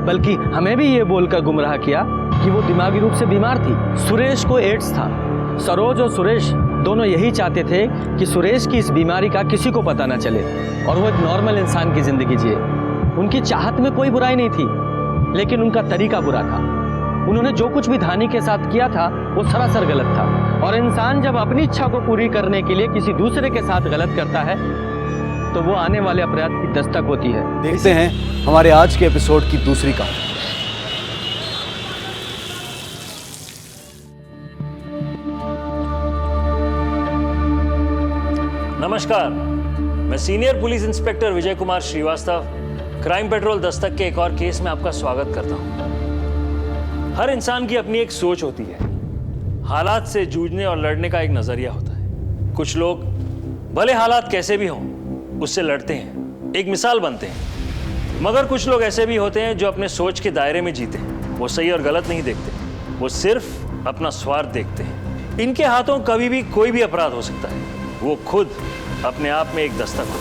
बल्कि हमें भी ये बोलकर गुमराह किया कि वो दिमागी रूप से बीमार थी। सुरेश को एड्स था। सरोज और सुरेश दोनों यही चाहते थे कि सुरेश की इस बीमारी का किसी को पता न चले और वो एक नॉर्मल इंसान की जिंदगी जिए। उनकी चाहत में कोई बुराई नहीं थी, लेकिन उनका तरीका बुरा था। उन्होंने जो कुछ भी धानी के साथ किया था वो सरासर गलत था। और इंसान जब अपनी इच्छा को पूरी करने के लिए किसी दूसरे के साथ गलत करता है तो वो आने वाले अपराध की दस्तक होती है। देखते हैं हमारे आज के एपिसोड की दूसरी कहानी। नमस्कार, मैं senior police inspector Vijay Kumar Srivastava crime petrol Dastak के एक और केस में आपका स्वागत करता हूं। हर इंसान की अपनी एक सोच होती है। हालात से जूझने और लड़ने का एक नजरिया होता है। कुछ लोग भले हालात कैसे भी हों उससे लड़ते हैं, एक मिसाल बनते हैं। मगर कुछ लोग ऐसे भी होते हैं जो अपने सोच के दायरे में जीते हैं। वो सही और गलत नहीं देखते, वो सिर्फ अपना स्वार्थ देखते हैं। इनके हाथों कभी भी कोई भी अपराध हो सकता है। वो खुद अपने आप में एक दस्तक होती है।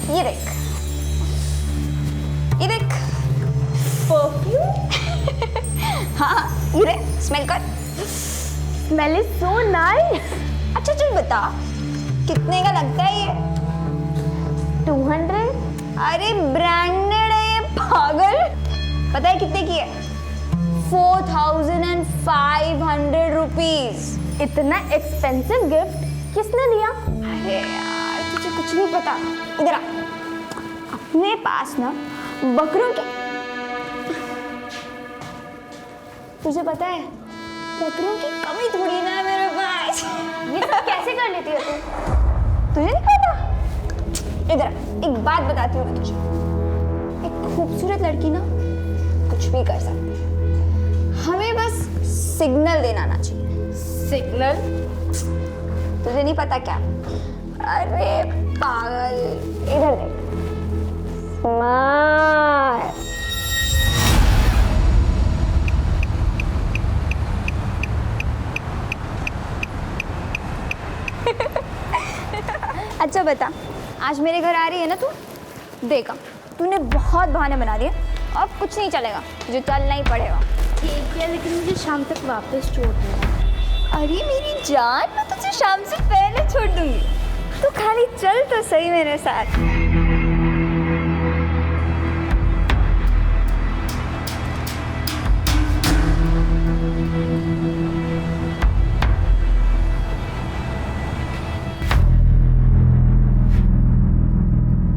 ये देख, ये देख परफ्यूम। हाँ, ये देख, स्मेल कर। Smell is so nice. अच्छा चल बता, कितने का लगता है ये? 200? अरे ब्रांडेड है ये, पागल। पता है कितने की है? 4500 रुपीज। इतना एक्सपेंसिव गिफ्ट किसने दिया? अरे यार तुझे कुछ नहीं पता। इधर आ, अपने पास ना बकरों के, तुझे पता है बकरों की कमी थोड़ी ना है मेरे पास। ये सब कैसे कर लेती है तू? तुझे नहीं पता? इधर आ, एक बात बताती हूँ मैं तुझे। एक खूबसूरत लड़की ना कुछ भी कर सकती है, हमें बस सिग्नल देना आना चाहिए। सिग्नल? तुझे नहीं पता क्या? अरे पागल, इधर देख। स्माइल। अच्छा बता, आज मेरे घर आ रही है ना तू? देखा, तूने बहुत बहाने बना दिए। अब कुछ नहीं चलेगा, तुझे चलना ही पड़ेगा। ठीक है, लेकिन मुझे शाम तक वापस छोड़ देना। अरे मेरी जान, मैं तुझे शाम से पहले छोड़ दूंगी। तू खाली चल तो सही मेरे साथ।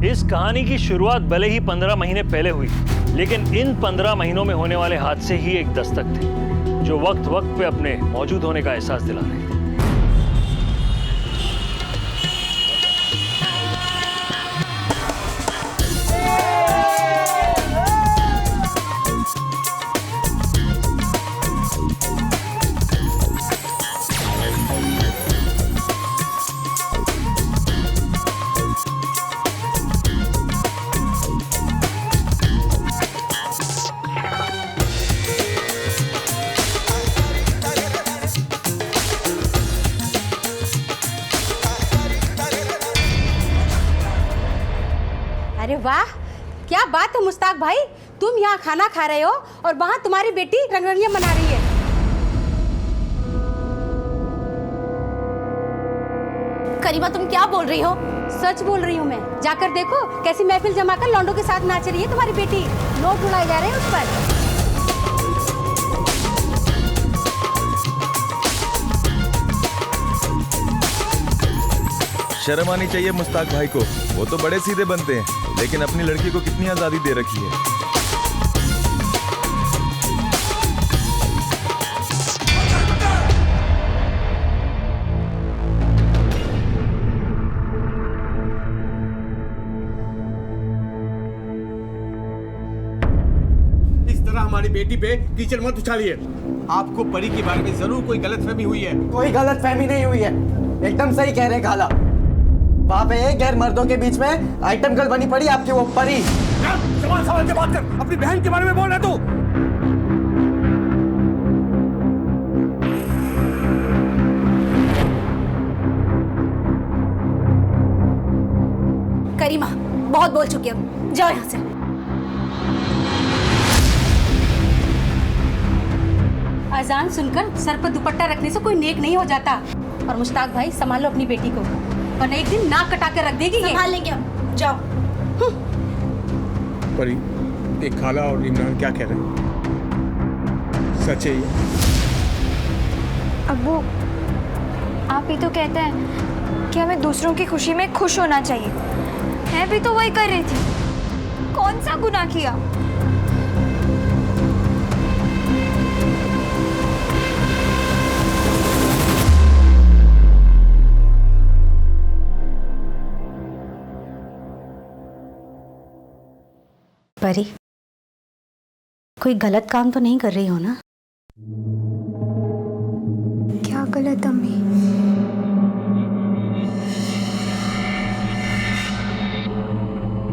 इस कहानी की शुरुआत भले ही 15 महीने पहले हुई, लेकिन इन 15 महीनों में होने वाले हादसे ही एक दस्तक थे जो वक्त वक्त पे अपने मौजूद होने का एहसास दिला रहे थे। अरे वाह, क्या बात है मुश्ताक भाई, तुम यहाँ खाना खा रहे हो और वहाँ तुम्हारी बेटी रंगरलियां मना रही है। करीमा तुम क्या बोल रही हो? सच बोल रही हूँ मैं। जाकर देखो कैसी महफिल जमाकर लौंडों के साथ नाच रही है तुम्हारी बेटी। नोट उड़ाए जा रहे हैं उस पर। शर्म आनी चाहिए मुश्ताक भाई को, वो तो बड़े सीधे बनते हैं, लेकिन अपनी लड़की को कितनी आजादी दे रखी है। इस तरह हमारी बेटी पे कीचड़ मत उछालिए। आपको परी के बारे में जरूर कोई गलतफहमी हुई है। कोई गलतफहमी नहीं हुई है, एकदम सही कह रहे खाला। वहाँ पे गैर मर्दों के बीच में आइटम गर्ल बनी पड़ी आपकी वो परी। सवाल के बात कर, अपनी बहन के बारे में बोल रहा तू। करीमा बहुत बोल चुकी हो, जाओ यहाँ से। अजान सुनकर सर पर दुपट्टा रखने से कोई नेक नहीं हो जाता। और मुश्ताक भाई संभालो अपनी बेटी को, वरना एक दिन नाक कटा कर रख देगी। संभाल लेंगे हम, जाओ। परी, एक खाला और इमरान क्या कह रहे हैं? सच है ये? अब्बू, आप ही तो कहते हैं कि हमें दूसरों की खुशी में खुश होना चाहिए। मैं भी तो वही कर रही थी। कौन सा गुनाह किया? परी, कोई गलत काम तो नहीं कर रही हो ना? क्या गलत अम्मी?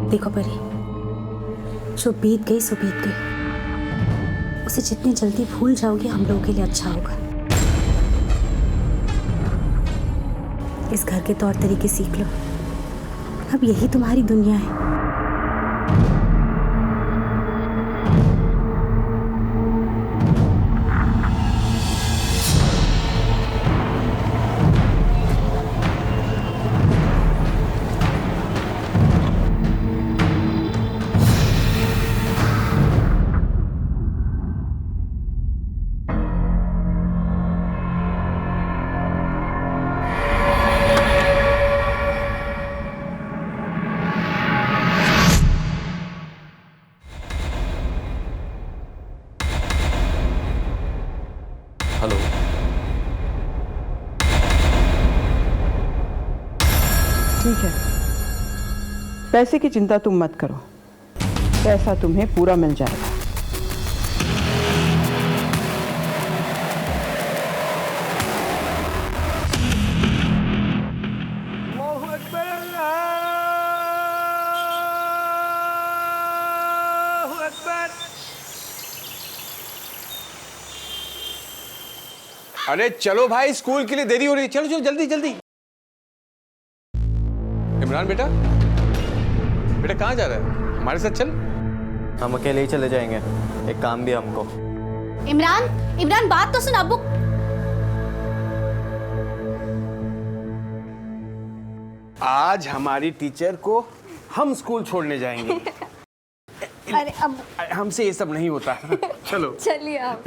देखो परी, जो बीत गई सो बीत गई। उसे जितनी जल्दी भूल जाओगे हम लोगों के लिए अच्छा होगा। इस घर के तौर तरीके सीख लो, अब यही तुम्हारी दुनिया है। हेलो, ठीक है, पैसे की चिंता तुम मत करो, पैसा तुम्हें पूरा मिल जाएगा। अरे चलो भाई, स्कूल के लिए देरी हो रही है। चलो चलो जल्दी जल्दी। इमरान बेटा, बेटा कहाँ जा रहा है? हमारे साथ चल। हम अकेले ही चले जाएंगे, एक काम भी हमको। इमरान, इमरान बात तो सुन। अब्बू, आज हमारी टीचर को हम स्कूल छोड़ने जाएंगे। अरे अब हमसे ये सब नहीं होता। चलो चलिए आप।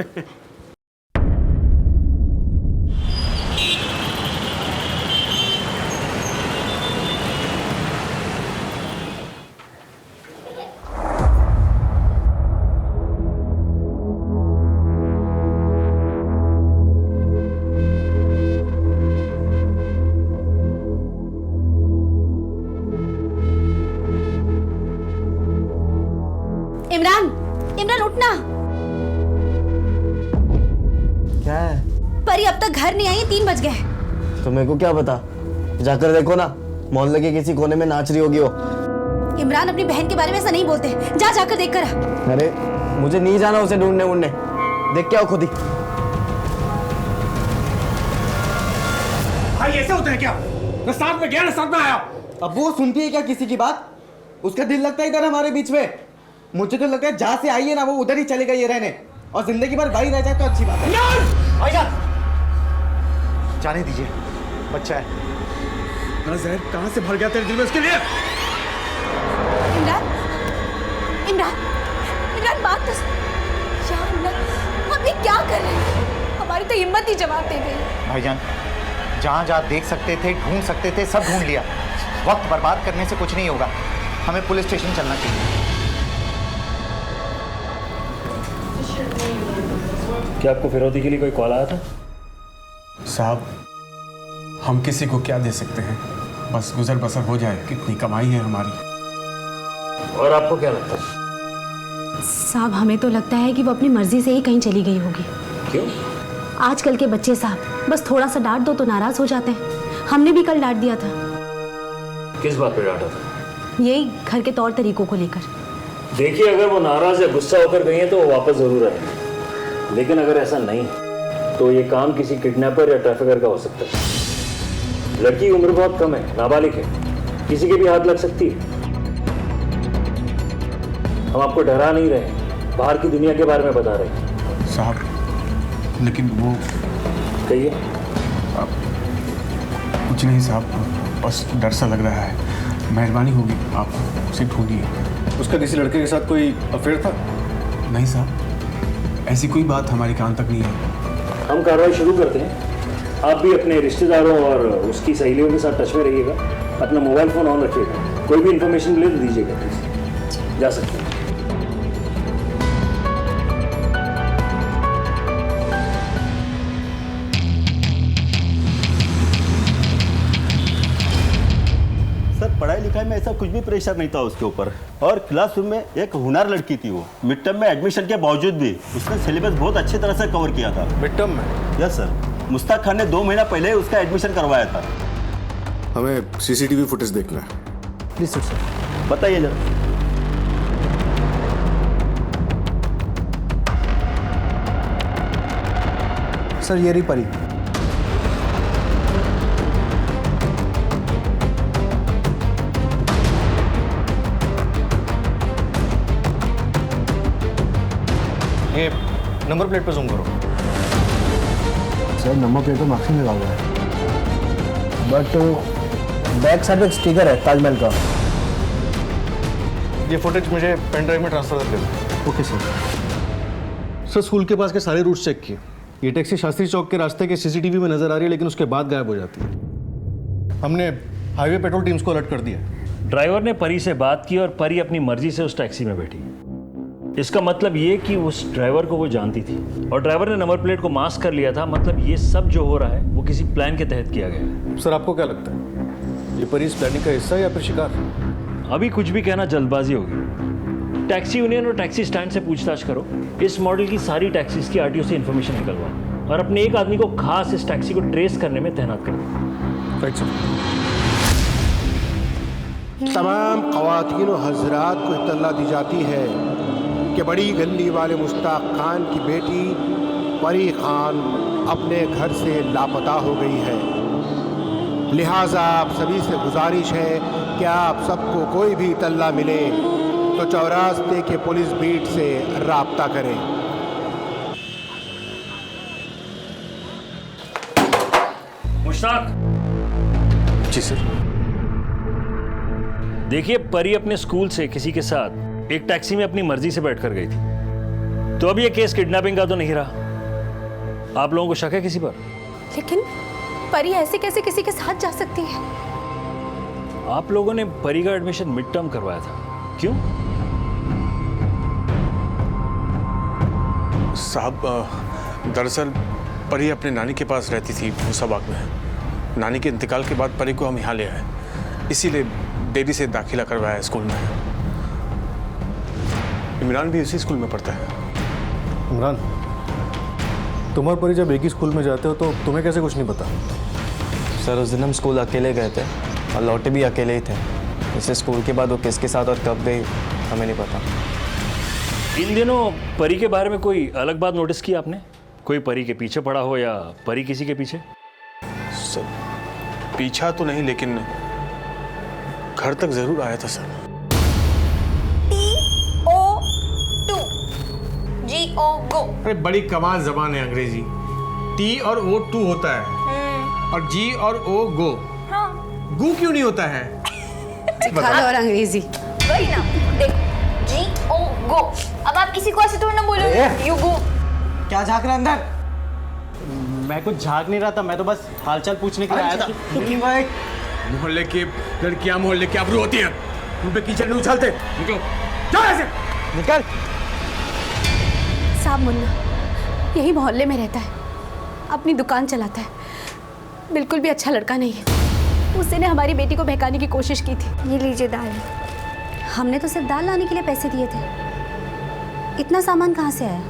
इमरान, इमरान उठना। क्या है? परी अब तक घर नहीं आई, 3 बज गए। तो मेरे को क्या पता, जाकर देखो ना, मोहल्ले के किसी कोने में नाच रही होगी वो। इमरान, अपनी बहन के बारे में ऐसा नहीं बोलते, जा जाकर देख कर आ। अरे मुझे नहीं जाना उसे ढूंढने उड़ने, देख के आओ खुद ही। भाई ऐसे होता है क्या? मैं साथ में गया ना साथ में आया। अब वो सुनती है क्या किसी की बात? उसका दिल लगता है इधर हमारे बीच में। मुझे तो लगता है जहां से आई है ना वो उधर ही चले गई है रहने, और जिंदगी भर भाई रह जाए तो अच्छी बात है। जाने दीजिए, बच्चा है। जहर कहां से भर गया तेरे दिल में उसके लिए? इमरान, इमरान, इमरान बात तो यार अल्लाह, हम ये क्या कर रहे हैं? हमारी तो हिम्मत ही जवाब दे गई। भाईजान, जहाँ जहाँ देख सकते थे, ढूंढ सकते थे, सब ढूंढ लिया। वक्त बर्बाद करने से कुछ नहीं होगा, हमें पुलिस स्टेशन चलना चाहिए। क्या आपको फिरौती के लिए कोई कॉल आया था? साहब, हम किसी को क्या दे सकते हैं, बस गुजर बसर हो जाए, कितनी कमाई है हमारी। और आपको क्या लगता है? साहब, हमें तो लगता है कि वो अपनी मर्जी से ही कहीं चली गई होगी। क्यों? आजकल के बच्चे साहब बस थोड़ा सा डांट दो तो नाराज हो जाते हैं। हमने भी कल डांट दिया था। किस बात पे डांटा था? यही घर के तौर तरीकों को लेकर। देखिए, अगर वो नाराज या गुस्सा होकर गई है तो वो वापस जरूर आएंगे, लेकिन अगर ऐसा नहीं तो ये काम किसी किडनैपर या ट्रैफिकर का हो सकता है। लड़की की उम्र बहुत कम है, नाबालिग है, किसी के भी हाथ लग सकती है। हम आपको डरा नहीं रहे, बाहर की दुनिया के बारे में बता रहे हैं। साहब, लेकिन वो कहिए। कुछ नहीं साहब, बस डर सा लग रहा है। मेहरबानी होगी, आप उसे ढूंढिए। उसका किसी लड़के के साथ कोई अफेयर था? नहीं साहब, ऐसी कोई बात हमारे कान तक नहीं है। हम कार्रवाई शुरू करते हैं। आप भी अपने रिश्तेदारों और उसकी सहेलियों के साथ टच में रहिएगा, अपना मोबाइल फ़ोन ऑन रखिएगा, कोई भी इन्फॉर्मेशन मिले तो दीजिएगा। प्लीज़ जा सकते हैं। सर, पढ़ाई लिखाई में ऐसा कुछ भी प्रेशर नहीं था उसके ऊपर, और क्लासरूम में एक हुनर लड़की थी। वो मिड टर्म में एडमिशन के बावजूद भी उसने सिलेबस बहुत अच्छी तरह से कवर किया था। मिड टर्म में? यस सर, मुश्ताक खान ने 2 महीना पहले ही उसका एडमिशन करवाया था। हमें सीसीटीवी फुटेज देखना है। प्लीज सर, बताइए जरा। सर, ये रही परी। ये नंबर प्लेट पर जूम करो। सर, नंबर प्लेट पर मार्किंग लगा हुआ है, बट बैक साइड पे एक स्टिकर है ताजमहल का। ये फुटेज मुझे पेन ड्राइव में ट्रांसफर कर देना। Okay sir. सर, स्कूल के पास के सारे रूट्स चेक किए। ये टैक्सी शास्त्री चौक के रास्ते के सीसीटीवी में नजर आ रही है, लेकिन उसके बाद गायब हो जाती है। हमने हाईवे पेट्रोल टीम्स को अलर्ट कर दिया। ड्राइवर ने परी से बात की और परी अपनी मर्जी से उस टैक्सी में बैठी। इसका मतलब ये कि उस ड्राइवर को वो जानती थी, और ड्राइवर ने नंबर प्लेट को मास्क कर लिया था। मतलब ये सब जो हो रहा है वो किसी प्लान के तहत किया गया है। सर, आपको क्या लगता है, ये परी इस प्लानिंग का हिस्सा है या फिर शिकार? अभी कुछ भी कहना जल्दबाजी होगी। टैक्सी यूनियन और टैक्सी स्टैंड से पूछताछ करो। इस मॉडल की सारी टैक्सीज की आरटीओ से इन्फॉर्मेशन निकलवाओ, और अपने एक आदमी को खास इस टैक्सी को ट्रेस करने में तैनात कर दो। Right sir. तमाम ख़वातीन व हज़रात को इत्तला दी जाती है कि बड़ी गली वाले मुश्ताक खान की बेटी परी खान अपने घर से लापता हो गई है। लिहाजा आप सभी से गुजारिश है कि आप सबको कोई भी इत्तला मिले तो चौरास्ते के पुलिस बीट से राब्ता करें। मुश्ताक। जी सर। देखिए, परी अपने स्कूल से किसी के साथ एक टैक्सी में अपनी मर्जी से बैठकर गई थी, तो अब ये केस किडनैपिंग का तो नहीं रहा। आप लोगों को शक है किसी पर? लेकिन परी ऐसे कैसे किसी के साथ जा सकती है? आप लोगों ने परी का एडमिशन मिड टर्म करवाया था, क्यों? साहब, दरअसल परी अपने नानी के पास रहती थी मूसाबाग में। नानी के इंतकाल के बाद परी को हम यहाँ ले आए, इसीलिए देरी से दाखिला करवाया स्कूल में। इमरान भी इसी स्कूल में पढ़ता है। इमरान, तुम और परी जब एक ही स्कूल में जाते हो तो तुम्हें कैसे कुछ नहीं पता? सर उस दिन हम स्कूल अकेले गए थे और लौटे भी अकेले ही थे, इसलिए स्कूल के बाद वो किसके साथ और कब गई हमें नहीं पता। इन दिनों परी के बारे में कोई अलग बात नोटिस की आपने? कोई परी के पीछे पड़ा हो या परी किसी के पीछे? सर पीछा तो नहीं, लेकिन घर तक जरूर आया था सर। TO2 GO गो। अरे बड़ी कमाल जबान है अंग्रेजी। टी और ओ 2 होता है और जी और ओ गो। हाँ। गु क्यों नहीं होता है? और अंग्रेजी वही ना, देखो GO गो। अब आप किसी को ऐसे थोड़ी ना बोलोगे यू गो। क्या झांक रहा अंदर? मैं कुछ झांक नहीं रहा था, मैं तो बस हालचाल पूछने के लिए आया था। मोहल्ले की लड़कियां मोहल्ले की आबरू होती हैं, उन पे कीचड़ नहीं उछलते। निकलो, जाओ ऐसे निकल। साहब मुन्ना यही मोहल्ले में रहता है, अपनी दुकान चलाता है, बिल्कुल भी अच्छा लड़का नहीं है। उसने हमारी बेटी को बहकाने की कोशिश की थी। ये लीजिए दाल। हमने तो सिर्फ दाल लाने के लिए पैसे दिए थे, इतना सामान कहाँ से आया?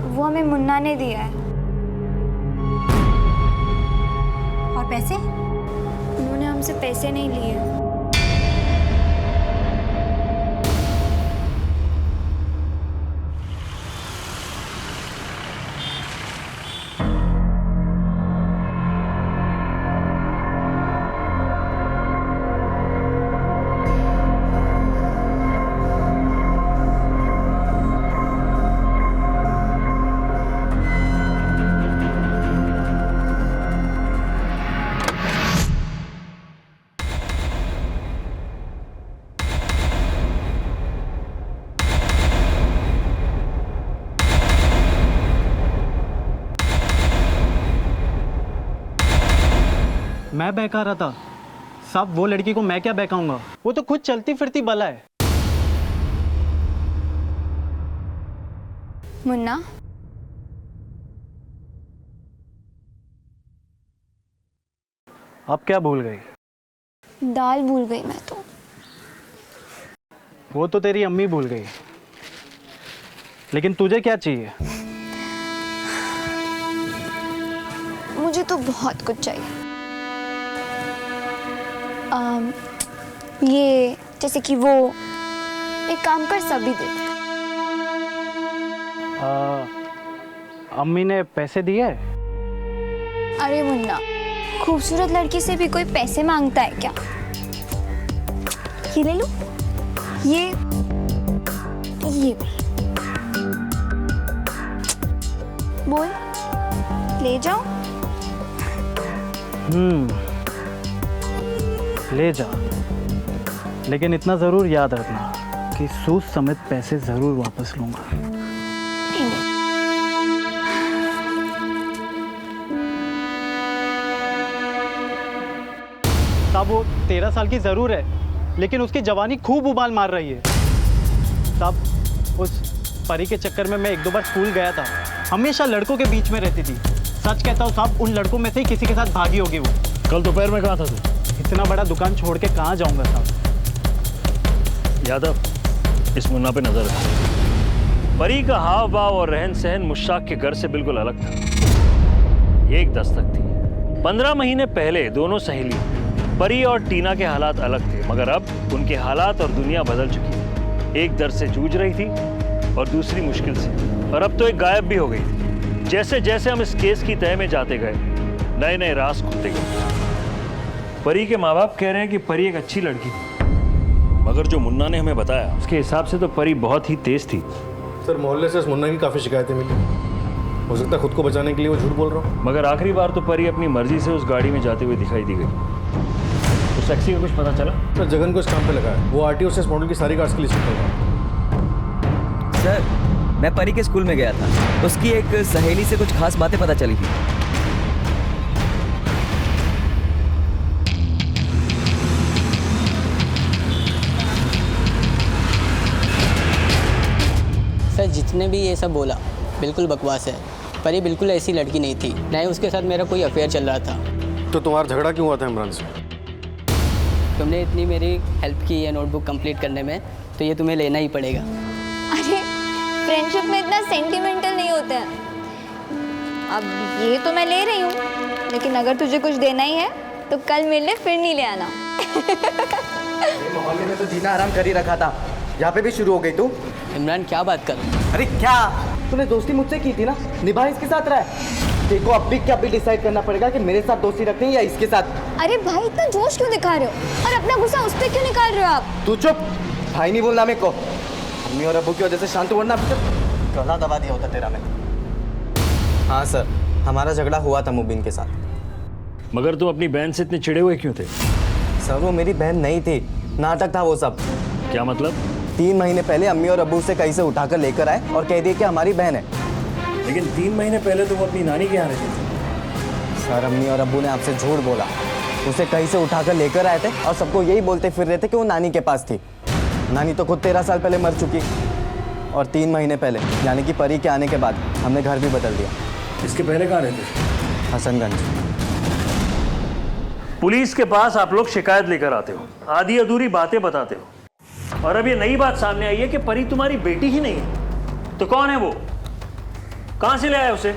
वो हमें मुन्ना ने दिया है। और पैसे? उन्होंने हमसे पैसे नहीं लिए। मैं बहका रहा था साहब, वो लड़की को मैं क्या बहकाऊंगा? वो तो खुद चलती फिरती बला है। मुन्ना अब क्या भूल गई? दाल भूल गई मैं तो। वो तो तेरी अम्मी भूल गई, लेकिन तुझे क्या चाहिए? मुझे तो बहुत कुछ चाहिए। ये जैसे कि वो एक काम कर सभी देते। अम्मी ने पैसे दिए? अरे मुन्ना, खूबसूरत लड़की से भी कोई पैसे मांगता है क्या? ये ले लो, ये बोल, ले जाओ। ले जा, लेकिन इतना जरूर याद रखना कि सूद समेत पैसे जरूर वापस लूंगा। साहब वो 13 साल की जरूर है, लेकिन उसकी जवानी खूब उबाल मार रही है। साहब उस परी के चक्कर में मैं 1-2 बार स्कूल गया था, हमेशा लड़कों के बीच में रहती थी। सच कहता हूँ साहब, उन लड़कों में से ही किसी के साथ भागी होगी वो। कल दोपहर में कहाँ था तू? इतना बड़ा दुकान छोड़ के कहाँ जाऊंगा साहब? यादव, इस मुन्ना पे नजर रखो। परी का हाव भाव और रहन सहन मुश्ताक के घर से बिल्कुल अलग था। ये एक दस्तक थी। 15 महीने पहले दोनों सहेली परी और टीना के हालात अलग थे, मगर अब उनके हालात और दुनिया बदल चुकी है। एक दर्द से जूझ रही थी और दूसरी मुश्किल से, और अब तो एक गायब भी हो गई थी। जैसे जैसे हम इस केस की तह में जाते गए, नए नए राज खुलते गए। परी के माँ बाप कह रहे हैं कि परी एक अच्छी लड़की थी, मगर जो मुन्ना ने हमें बताया उसके हिसाब से तो परी बहुत ही तेज थी। सर मोहल्ले से इस मुन्ना की काफ़ी शिकायतें मिली, हो सकता है खुद को बचाने के लिए वो झूठ बोल रहा हूँ। मगर आखिरी बार तो परी अपनी मर्जी से उस गाड़ी में जाते हुए दिखाई दी गई। उस टैक्सी का कुछ पता चला? सर जगन को इस काम पे लगा है, वो आरटीओ से इस मॉडल की सारी कार्स की लिस्ट निकल रहा है। सर मैं परी के स्कूल में गया था, उसकी एक सहेली से कुछ खास बातें पता चली थी। सर जितने भी ये सब बोला बिल्कुल बकवास है। परी बिल्कुल ऐसी लड़की नहीं थी, न ही उसके साथ मेरा कोई अफेयर चल रहा था। तो तुम्हारा झगड़ा क्यों हुआ था इमरान से? तुमने इतनी मेरी हेल्प की है नोटबुक कंप्लीट करने में, तो ये तुम्हें लेना ही पड़ेगा। अरे फ्रेंडशिप में इतना सेंटिमेंटल नहीं होते हैं। अब ये तो मैं ले रही हूँ, लेकिन अगर तुझे कुछ देना ही है तो कल मिलने फिर नहीं ले आना। मोहल्ले में तो जीना आराम कर ही रखा था, यहाँ पे भी शुरू हो गई तू। इमरान क्या बात कर? अरे क्या, तूने दोस्ती मुझसे की थी ना, निभा इसके साथ रहा है। देखो अब भी क्या भी डिसाइड करना पड़ेगा कि मेरे साथ दोस्ती रखनी है या इसके साथ। अरे भाई इतना जोश क्यों दिखा रहे हो और अपना गुस्सा उस पर क्यों निकाल रहे हो आप? तू चुप, भाई नहीं बोलना मेरे को। मम्मी और अब्बू की वजह से शांत वरना गला दबा दिया होता तेरा मैं। हाँ सर, हमारा झगड़ा हुआ था मुबीन के साथ। मगर तुम अपनी बहन से इतने चिढ़े हुए क्यों थे? सर वो मेरी बहन नहीं थी, नाटक था वो सब। क्या मतलब? 3 महीने पहले अम्मी और अब्बू से कहीं से उठाकर लेकर आए और कह दिए कि हमारी बहन है। लेकिन 3 महीने पहले तो वो अपनी नानी के यहाँ रहती थी। सर अम्मी और अब्बू ने आपसे झूठ बोला, उसे कहीं से उठाकर लेकर आए थे और सबको यही बोलते फिर रहे थे कि वो नानी के पास थी। नानी तो खुद 13 साल पहले मर चुकी, और 3 महीने पहले यानी कि परी के आने के बाद हमने घर भी बदल दिया। इसके पहले कहाँ रहते थे? हसनगंज। पुलिस के पास आप लोग शिकायत लेकर आते हो, आधी अधूरी बातें बताते हो, और अब ये नई बात सामने आई है कि परी तुम्हारी बेटी ही नहीं है। तो कौन है वो? कहां से ले आए उसे?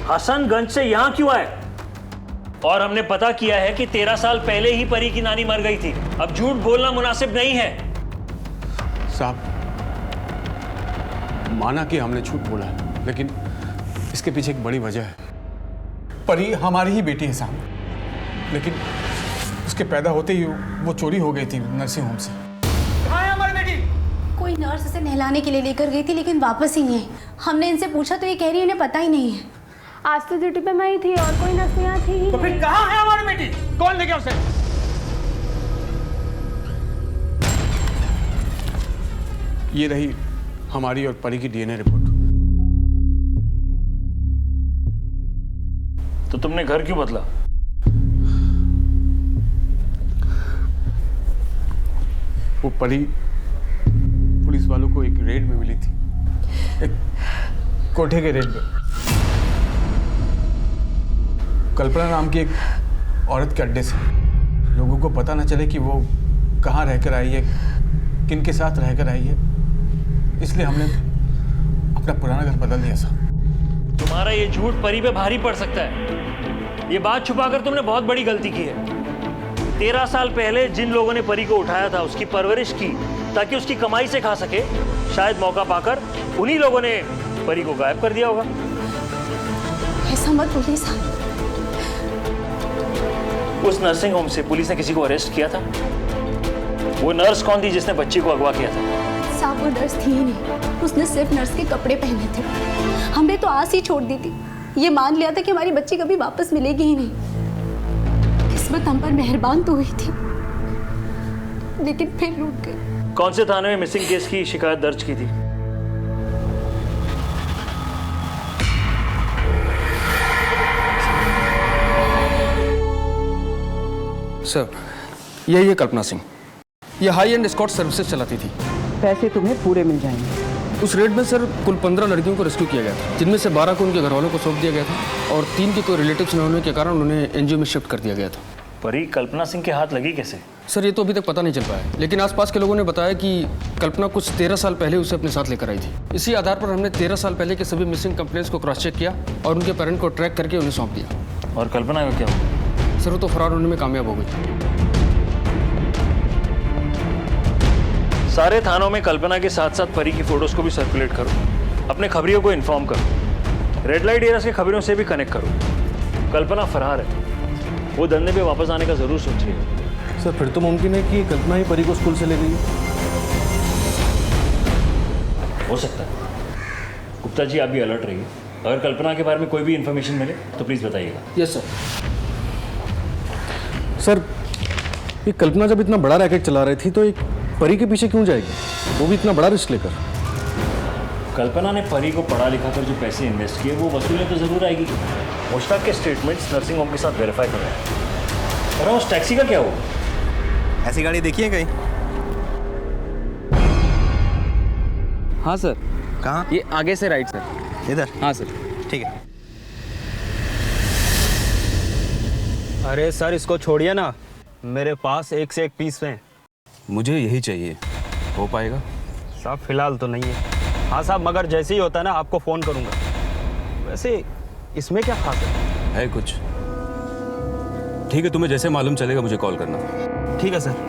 हसनगंज से यहां क्यों आए? और हमने पता किया है कि 13 साल पहले ही परी की नानी मर गई थी। अब झूठ बोलना मुनासिब नहीं है। साहब, माना कि हमने झूठ बोला, लेकिन इसके पीछे एक बड़ी वजह है। परी हमारी ही बेटी है साहब, लेकिन उसके पैदा होते ही वो चोरी हो गई थी नर्सिंग होम से। कहाँ है हमारी बेटी? कोई नर्स इसे नहलाने के लिए लेकर गई थी, लेकिन वापस ही नहीं आई। हमने इनसे पूछा तो ये कह रही है इन्हें पता ही नहीं है। आज तो ड्यूटी पे मैं ही थी और कोई नर्स यहाँ थी ही। तो फिर कहाँ है हमारी बेटी? कौन ले गया उसे? ये रही हमारी और परी की डीएनए रिपोर्ट। तो तुमने घर क्यों बदला? वो परी पुलिस वालों को एक रेड में मिली थी, एक कोठे के रेड में। कल्पना नाम की एक औरत के अड्डे से लोगों को पता न चले कि वो कहाँ रहकर आई है, किन के साथ रहकर आई है, इसलिए हमने अपना पुराना घर बदल दिया साहब। तुम्हारा ये झूठ परी पे भारी पड़ सकता है। ये बात छुपाकर तुमने बहुत बड़ी गलती की है। 13 साल पहले जिन लोगों ने परी को उठाया था, उसकी परवरिश की ताकि उसकी कमाई से खा सके, शायद मौका पाकर उन्हीं लोगों ने परी को गायब कर दिया होगा। ऐसा मत बोलिए साहब। उस नर्सिंग होम से पुलिस ने किसी को अरेस्ट किया था? वो नर्स कौन थी जिसने बच्ची को अगवा किया था? साहब वो नर्स थी ही नहीं, उसने सिर्फ नर्स के कपड़े पहने थे। हमने तो आस ही छोड़ दी थी, ये मान लिया था कि हमारी बच्ची कभी वापस मिलेगी ही नहीं। किस्मत हम पर मेहरबान तो हुई थी, लेकिन फिर रूठ गई। कौन से थाने में मिसिंग केस की शिकायत दर्ज की थी? सर, ये कल्पना सिंह, ये हाई एंड एस्कॉर्ट सर्विसेज चलाती थी। पैसे तुम्हें पूरे मिल जाएंगे। उस रेड में सर कुल 15 लड़कियों को रेस्क्यू किया गया था, जिनमें से 12 को उनके घर वालों को सौंप दिया गया था और 3 के कोई रिलेटिव्स न होने के कारण उन्हें एनजीओ में शिफ्ट कर दिया गया था। परी कल्पना सिंह के हाथ लगी कैसे? सर ये तो अभी तक पता नहीं चल पाया, लेकिन आसपास के लोगों ने बताया कि कल्पना कुछ 13 साल पहले उसे अपने साथ लेकर आई थी। इसी आधार पर हमने 13 साल पहले के सभी मिसिंग कंप्लेंट्स को क्रॉस चेक किया और उनके पेरेंट को ट्रैक करके उन्हें सौंप दिया। और कल्पना का क्या हुआ? सर वो तो फरार होने में कामयाब हो गई। सारे थानों में कल्पना के साथ साथ परी की फोटोज को भी सर्कुलेट करो, अपने खबरियों को इन्फॉर्म करो, रेड लाइट एरिया के खबरों से भी कनेक्ट करो। कल्पना फरार है, वो धंधे पे वापस आने का जरूर सोच रही है। सर फिर तो मुमकिन है कि कल्पना ही परी को स्कूल से ले गई। हो सकता है। गुप्ता जी आप भी अलर्ट रहिए, अगर कल्पना के बारे में कोई भी इन्फॉर्मेशन मिले तो प्लीज़ बताइएगा। Yes sir. सर ये कल्पना जब इतना बड़ा रैकेट चला रही थी तो एक परी के पीछे क्यों जाएगी, वो भी इतना बड़ा रिस्क लेकर? कल्पना ने परी को पढ़ा लिखा कर जो पैसे इन्वेस्ट किए वो वसूलने तो जरूर आएगी। मुश्ताक के स्टेटमेंट्स नर्सिंग होम के साथ वेरीफाई कर रहे हैं। और उस टैक्सी का क्या हुआ? ऐसी गाड़ी देखी है कहीं? हाँ सर। कहाँ? ये आगे से राइट सर। इधर? हाँ सर। ठीक है। अरे सर इसको छोड़िए ना, मेरे पास एक से एक पीस हैं। मुझे यही चाहिए, हो पाएगा? साहब फिलहाल तो नहीं है। हाँ साहब, मगर जैसे ही होता है ना आपको फ़ोन करूँगा। वैसे इसमें क्या खास है कुछ? ठीक है, तुम्हें जैसे मालूम चलेगा मुझे कॉल करना। ठीक है सर।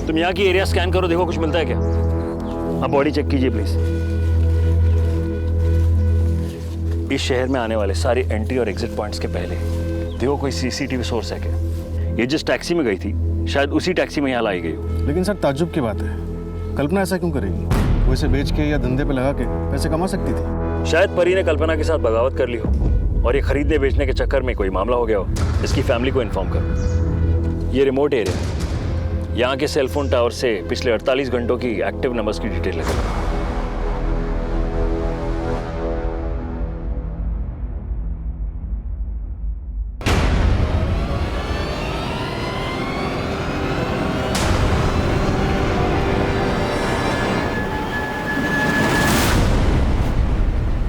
तुम यहाँ की एरिया स्कैन करो, देखो कुछ मिलता है क्या। अब बॉडी चेक कीजिए प्लीज। इस शहर में आने वाले सारे एंट्री और एग्जिट पॉइंट्स के पहले देखो कोई सीसीटीवी सोर्स है क्या। ये जिस टैक्सी में गई थी शायद उसी टैक्सी में यहाँ लाई गई हो। लेकिन सर ताज्जुब की बात है, कल्पना ऐसा क्यों करेगी? वो इसे बेच के या धंधे पे लगा के पैसे कमा सकती थी। शायद परी ने कल्पना के साथ बगावत कर ली हो और ये खरीदने बेचने के चक्कर में कोई मामला हो गया हो। इसकी फैमिली को इन्फॉर्म करो। ये रिमोट एरिया है, यहाँ के सेलफोन टावर से पिछले 48 घंटों की एक्टिव नंबर्स की डिटेल लगे।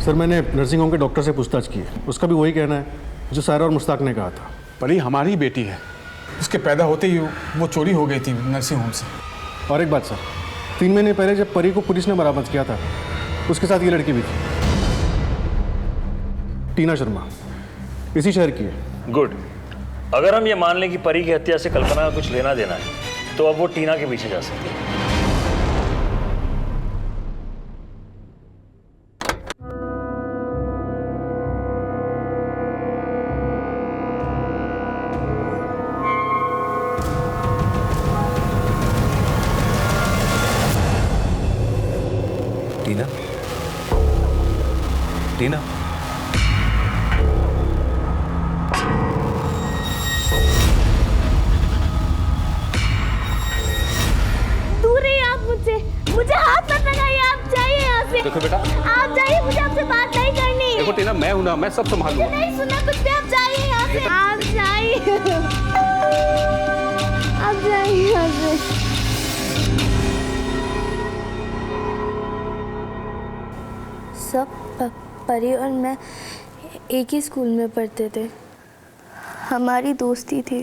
सर मैंने नर्सिंग होम के डॉक्टर से पूछताछ की है, उसका भी वही कहना है जो सायरा और मुश्ताक ने कहा था। परी हमारी ही बेटी है, उसके पैदा होते ही वो चोरी हो गई थी नर्सिंग होम से। और एक बात सर, 3 महीने पहले जब परी को पुलिस ने बरामद किया था उसके साथ ये लड़की भी थी, टीना शर्मा, इसी शहर की है। गुड। अगर हम ये मान लें कि परी की हत्या से कल्पना का कुछ लेना देना है तो अब वो टीना के पीछे जा सकती है। टीना, टीना, दूर रहिए आप मुझसे, मुझे हाथ मत लगाइए। आप जाइए यहाँ से। देखो बेटा, आप जाइए, मुझे आपसे बात नहीं करनी। देखो टीना, मैं हूं ना, मैं सब संभालूंगा। मुझे नहीं सुनना कुछ भी। आप जाइए यहाँ से। आप जाइए, आप जाइए यहाँ से। सब परी और मैं एक ही स्कूल में पढ़ते थे, हमारी दोस्ती थी।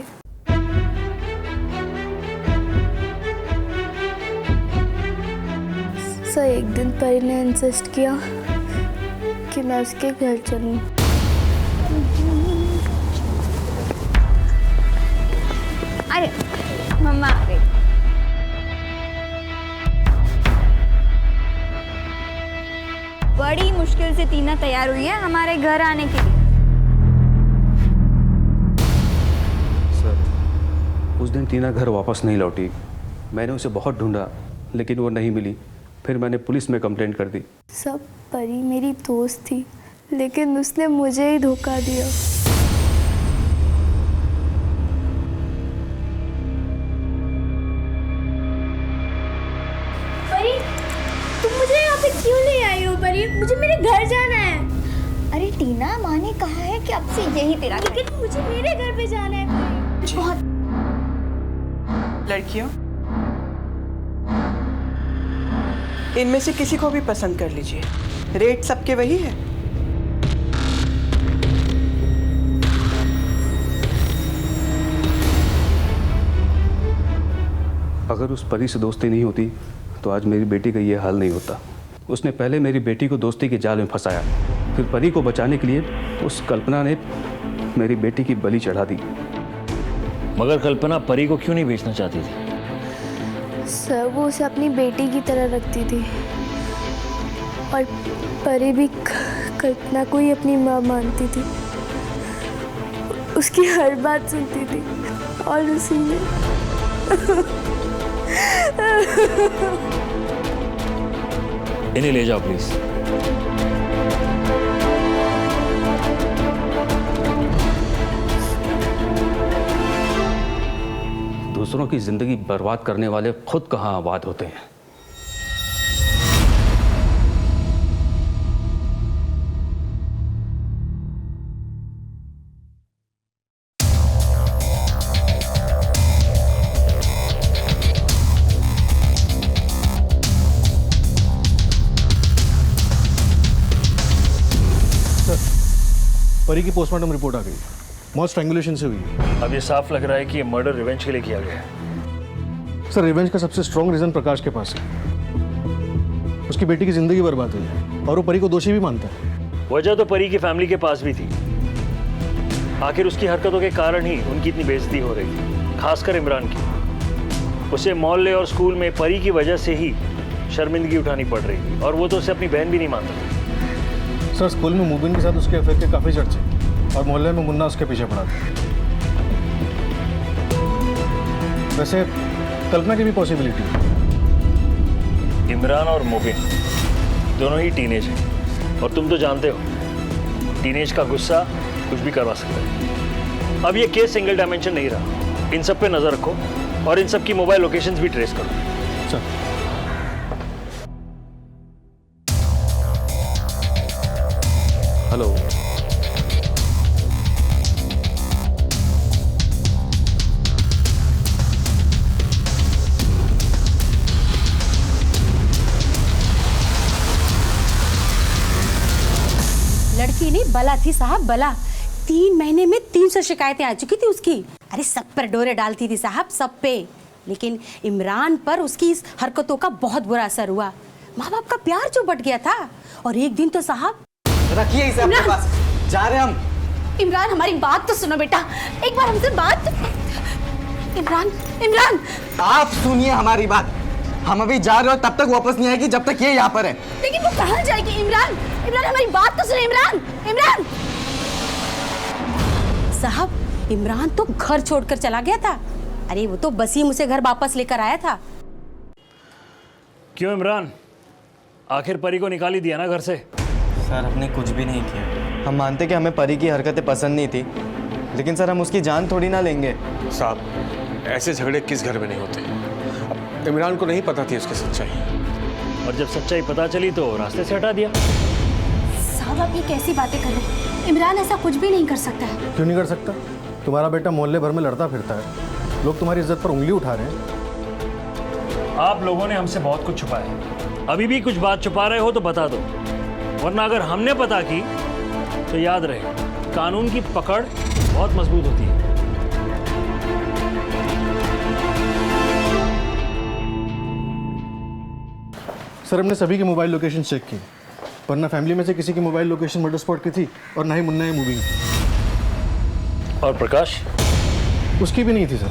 सर एक दिन परी ने इंसिस्ट किया कि मैं उसके घर चलूं। अरे मम्मा आ गई। बड़ी मुश्किल से टीना तैयार हुई है हमारे घर आने के लिए। सर उस दिन टीना घर वापस नहीं लौटी, मैंने उसे बहुत ढूंढा लेकिन वो नहीं मिली। फिर मैंने पुलिस में कंप्लेंट कर दी। सब परी मेरी दोस्त थी लेकिन उसने मुझे ही धोखा दिया। परी तुम मुझे यहाँ पे क्यों ले आई हो? परी मुझे मेरे घर जाना है। अरे टीना, माँ ने कहा है कि अब से यही तेरा घर। लेकिन मुझे मेरे घर पे जाना है। परी बहुत लड़कियों, इनमें से किसी को भी पसंद कर लीजिए, रेट सबके वही है। अगर उस परी से दोस्ती नहीं होती तो आज मेरी बेटी का ये हाल नहीं होता। उसने पहले मेरी बेटी को दोस्ती के जाल में फंसाया, फिर परी को बचाने के लिए उस कल्पना ने मेरी बेटी की बलि चढ़ा दी। मगर कल्पना परी को क्यों नहीं बेचना चाहती थी? सर वो उसे अपनी बेटी की तरह रखती थी और परी भी कल्पना को ही अपनी माँ मानती थी। उसकी हर बात सुनती थी और उसी ने इन्हें ले जाओ प्लीज। दूसरों की जिंदगी बर्बाद करने वाले खुद कहाँ आबाद होते हैं। परी की पोस्टमार्टम रिपोर्ट आ गई। मौत स्ट्रैंगुलेशन से हुई है। अब ये साफ लग रहा है कि ये मर्डर रिवेंज के लिए किया गया है। सर, रिवेंज का सबसे स्ट्रॉन्ग रीजन प्रकाश के पास है। उसकी बेटी की जिंदगी बर्बाद हुई है और वो परी को दोषी भी मानता है। वजह तो परी की फैमिली के पास भी थी। आखिर उसकी हरकतों के कारण ही उनकी इतनी बेइज्जती हो रही थी, खासकर इमरान की। उसे मोहल्ले और स्कूल में परी की वजह से ही शर्मिंदगी उठानी पड़ रही थी, और वो तो उसे अपनी बहन भी नहीं मानता था। सर, स्कूल में मुबिन के साथ उसके अफेयर के काफ़ी चर्चे, और मोहल्ले में मुन्ना उसके पीछे पड़ा था। वैसे कल्पना की भी पॉसिबिलिटी है। इमरान और मुबिन दोनों ही टीनेज हैं, और तुम तो जानते हो टीनेज का गुस्सा कुछ भी करवा सकता है। अब ये केस सिंगल डायमेंशन नहीं रहा। इन सब पे नजर रखो और इन सब की मोबाइल लोकेशंस भी ट्रेस करो। चल। हेलो, लड़की नहीं बला थी साहब, बला। 3 महीने में 300 शिकायतें आ चुकी थी उसकी। अरे सब पर डोरे डालती थी साहब, सब पे। लेकिन इमरान पर उसकी इस हरकतों का बहुत बुरा असर हुआ। माँ बाप का प्यार जो बट गया था। और एक दिन तो साहब, रखिए इसे अपने पास, जा रहे हम। इमरान, हमारी बात तो सुनो बेटा, एक बार हमसे बात। इमरान, इमरान, आप सुनिए हमारी बात। हम अभी जा रहे हो, तब तक वापस नहीं आएगी जब तक ये यहाँ पर है। लेकिन वो कहाँ जाएगी? इमरान, इमरान, हमारी बात तो सुनो। इमरान, इमरान साहब, इमरान तो घर छोड़कर चला गया था। अरे वो तो वसीम उसे घर वापस लेकर आया था। क्यों इमरान, आखिर परी को निकाल ही दिया ना घर से? सर, हमने कुछ भी नहीं किया। हम मानते कि हमें परी की हरकतें पसंद नहीं थी, लेकिन सर हम उसकी जान थोड़ी ना लेंगे। साहब, ऐसे झगड़े किस घर में नहीं होते। अब इमरान को नहीं पता थी उसकी सच्चाई, और जब सच्चाई पता चली तो रास्ते से हटा दिया। साहब, आप ये कैसी बातें कर रहे हैं? इमरान ऐसा कुछ भी नहीं कर सकता है। क्यों नहीं कर सकता? तुम्हारा बेटा मोहल्ले भर में लड़ता फिरता है, लोग तुम्हारी इज्जत पर उंगली उठा रहे हैं। आप लोगों ने हमसे बहुत कुछ छुपाया है। अभी भी कुछ बात छुपा रहे हो तो बता दो, वरना अगर हमने पता की तो याद रहे, कानून की पकड़ बहुत मजबूत होती है। सर, हमने सभी की मोबाइल लोकेशन चेक की, वरना फैमिली में से किसी की मोबाइल लोकेशन मर्डर स्पॉट की थी, और ना ही मुन्ना या मूविंग। और प्रकाश? उसकी भी नहीं थी सर,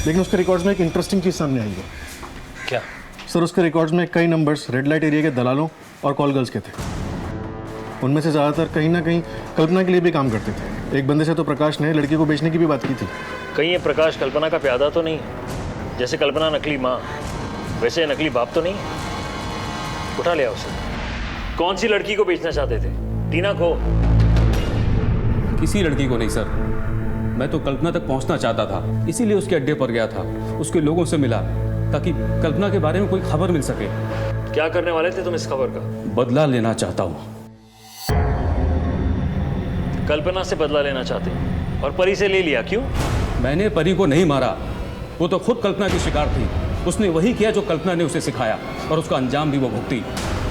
लेकिन उसके रिकॉर्ड्स में एक इंटरेस्टिंग चीज़ सामने आई है। क्या? सर, उसके रिकॉर्ड्स में कई नंबर्स रेड लाइट एरिया के दलालों और कॉल गर्ल्स के थे। उनमें से ज़्यादातर कहीं ना कहीं कल्पना के लिए भी काम करते थे। एक बंदे से तो प्रकाश ने लड़की को बेचने की भी बात की थी। कहीं ये प्रकाश कल्पना का प्यादा तो नहीं? जैसे कल्पना नकली माँ, वैसे नकली बाप तो नहीं? उठा लिया उसे। कौन सी लड़की को बेचना चाहते थे? टीना को? किसी लड़की को नहीं सर, मैं तो कल्पना तक पहुंचना चाहता था, इसीलिए उसके अड्डे पर गया था, उसके लोगों से मिला ताकि कल्पना के बारे में कोई खबर मिल सके। क्या करने वाले थे तुम इस खबर का? बदला लेना चाहता हूँ। कल्पना से बदला लेना चाहते हो, और परी से ले लिया? क्यों? मैंने परी को नहीं मारा, वो तो खुद कल्पना की शिकार थी। उसने वही किया जो कल्पना ने उसे सिखाया, और उसका अंजाम भी वो भुगती।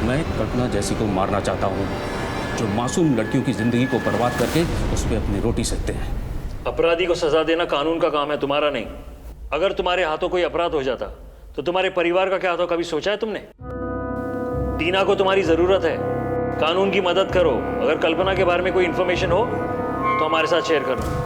मैं कल्पना जैसी को मारना चाहता हूँ, जो मासूम लड़कियों की जिंदगी को बर्बाद करके उस पर अपनी रोटी सेकते हैं। अपराधी को सजा देना कानून का काम है, तुम्हारा नहीं। अगर तुम्हारे हाथों कोई अपराध हो जाता तो तुम्हारे परिवार का क्या होता, कभी सोचा है तुमने? टीना को तुम्हारी जरूरत है, कानून की मदद करो। अगर कल्पना के बारे में कोई इंफॉर्मेशन हो तो हमारे साथ शेयर करो।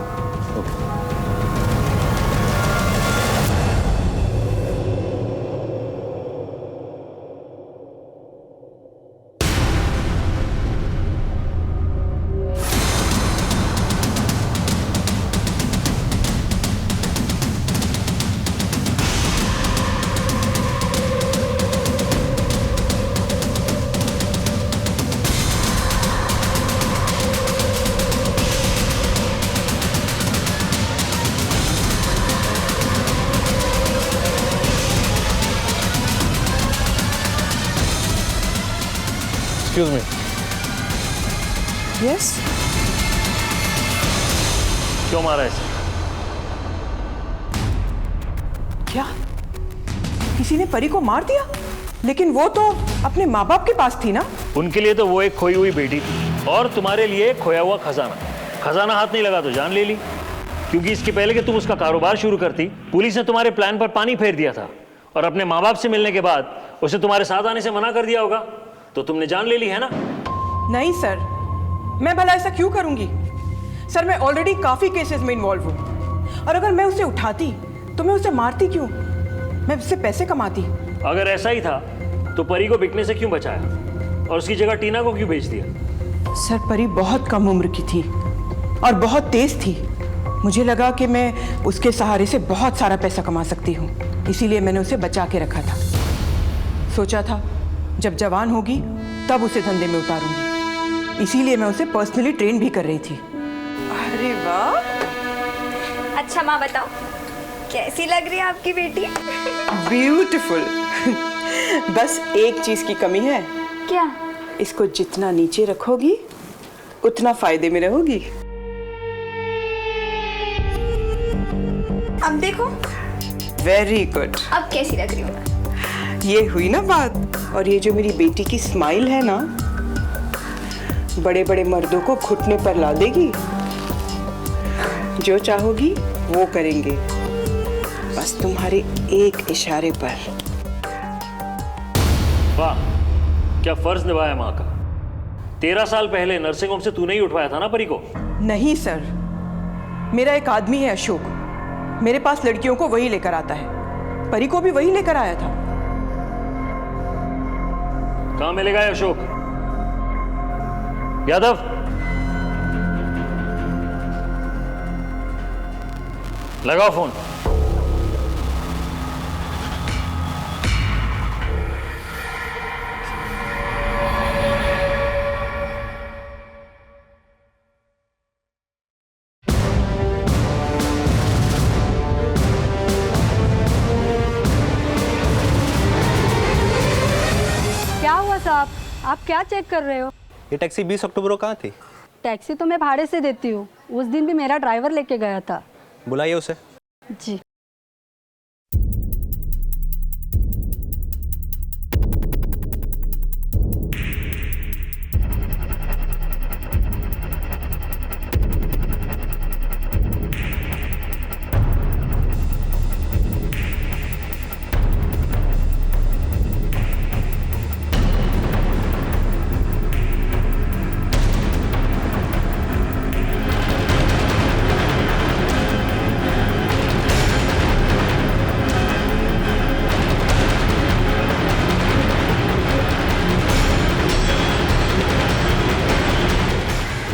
Excuse me. Yes? क्यों मारा इसे? क्या किसी ने परी को मार दिया? लेकिन वो तो अपने माँ बाप के पास थी ना। उनके लिए तो वो एक खोई हुई बेटी थी, और तुम्हारे लिए खोया हुआ खजाना। खजाना हाथ नहीं लगा तो जान ले ली, क्योंकि इसके पहले कि तुम उसका कारोबार शुरू करती, पुलिस ने तुम्हारे प्लान पर पानी फेर दिया था और अपने माँ बाप से मिलने के बाद उसे तुम्हारे साथ आने से मना कर दिया होगा, तो तुमने जान ले ली है ना? नहीं सर, मैं भला ऐसा क्यों करूंगी? सर मैं ऑलरेडी काफी केसेस में इन्वॉल्व हूँ, और अगर मैं उसे उठाती तो मैं उसे मारती क्यों? मैं उससे पैसे कमाती। अगर ऐसा ही था तो परी को बिकने से क्यों बचाया और उसकी जगह टीना को क्यों भेज दिया? सर परी बहुत कम उम्र की थी और बहुत तेज थी। मुझे लगा कि मैं उसके सहारे से बहुत सारा पैसा कमा सकती हूँ, इसीलिए मैंने उसे बचा के रखा था। सोचा था जब जवान होगी तब उसे धंधे में उतारूंगी, इसीलिए मैं उसे पर्सनली ट्रेन भी कर रही थी। अरे वाह। अच्छा माँ बताओ, कैसी लग रही है आपकी बेटी? ब्यूटीफुल। बस एक चीज की कमी है। क्या? इसको जितना नीचे रखोगी उतना फायदे में रहोगी। अब देखो। Very good. अब कैसी लग रही हूँ मैं? ये हुई ना बात। और ये जो मेरी बेटी की स्माइल है ना, बड़े बड़े मर्दों को घुटने पर ला देगी। जो चाहोगी वो करेंगे, बस तुम्हारे एक इशारे पर। वाह, क्या फर्ज निभाया माँ का। 13 साल पहले नर्सिंग होम से तूने ही उठवाया था ना परी को? नहीं सर, मेरा एक आदमी है अशोक, मेरे पास लड़कियों को वही लेकर आता है। परी को भी वही लेकर आया था। कहाँ मिलेगा ये अशोक? यादव, लगाओ फोन। क्या हुआ साहब, आप क्या चेक कर रहे हो? ये टैक्सी 20 अक्टूबर को कहाँ थी? टैक्सी तो मैं भाड़े से देती हूँ, उस दिन भी मेरा ड्राइवर लेके गया था। बुलाइए उसे। जी।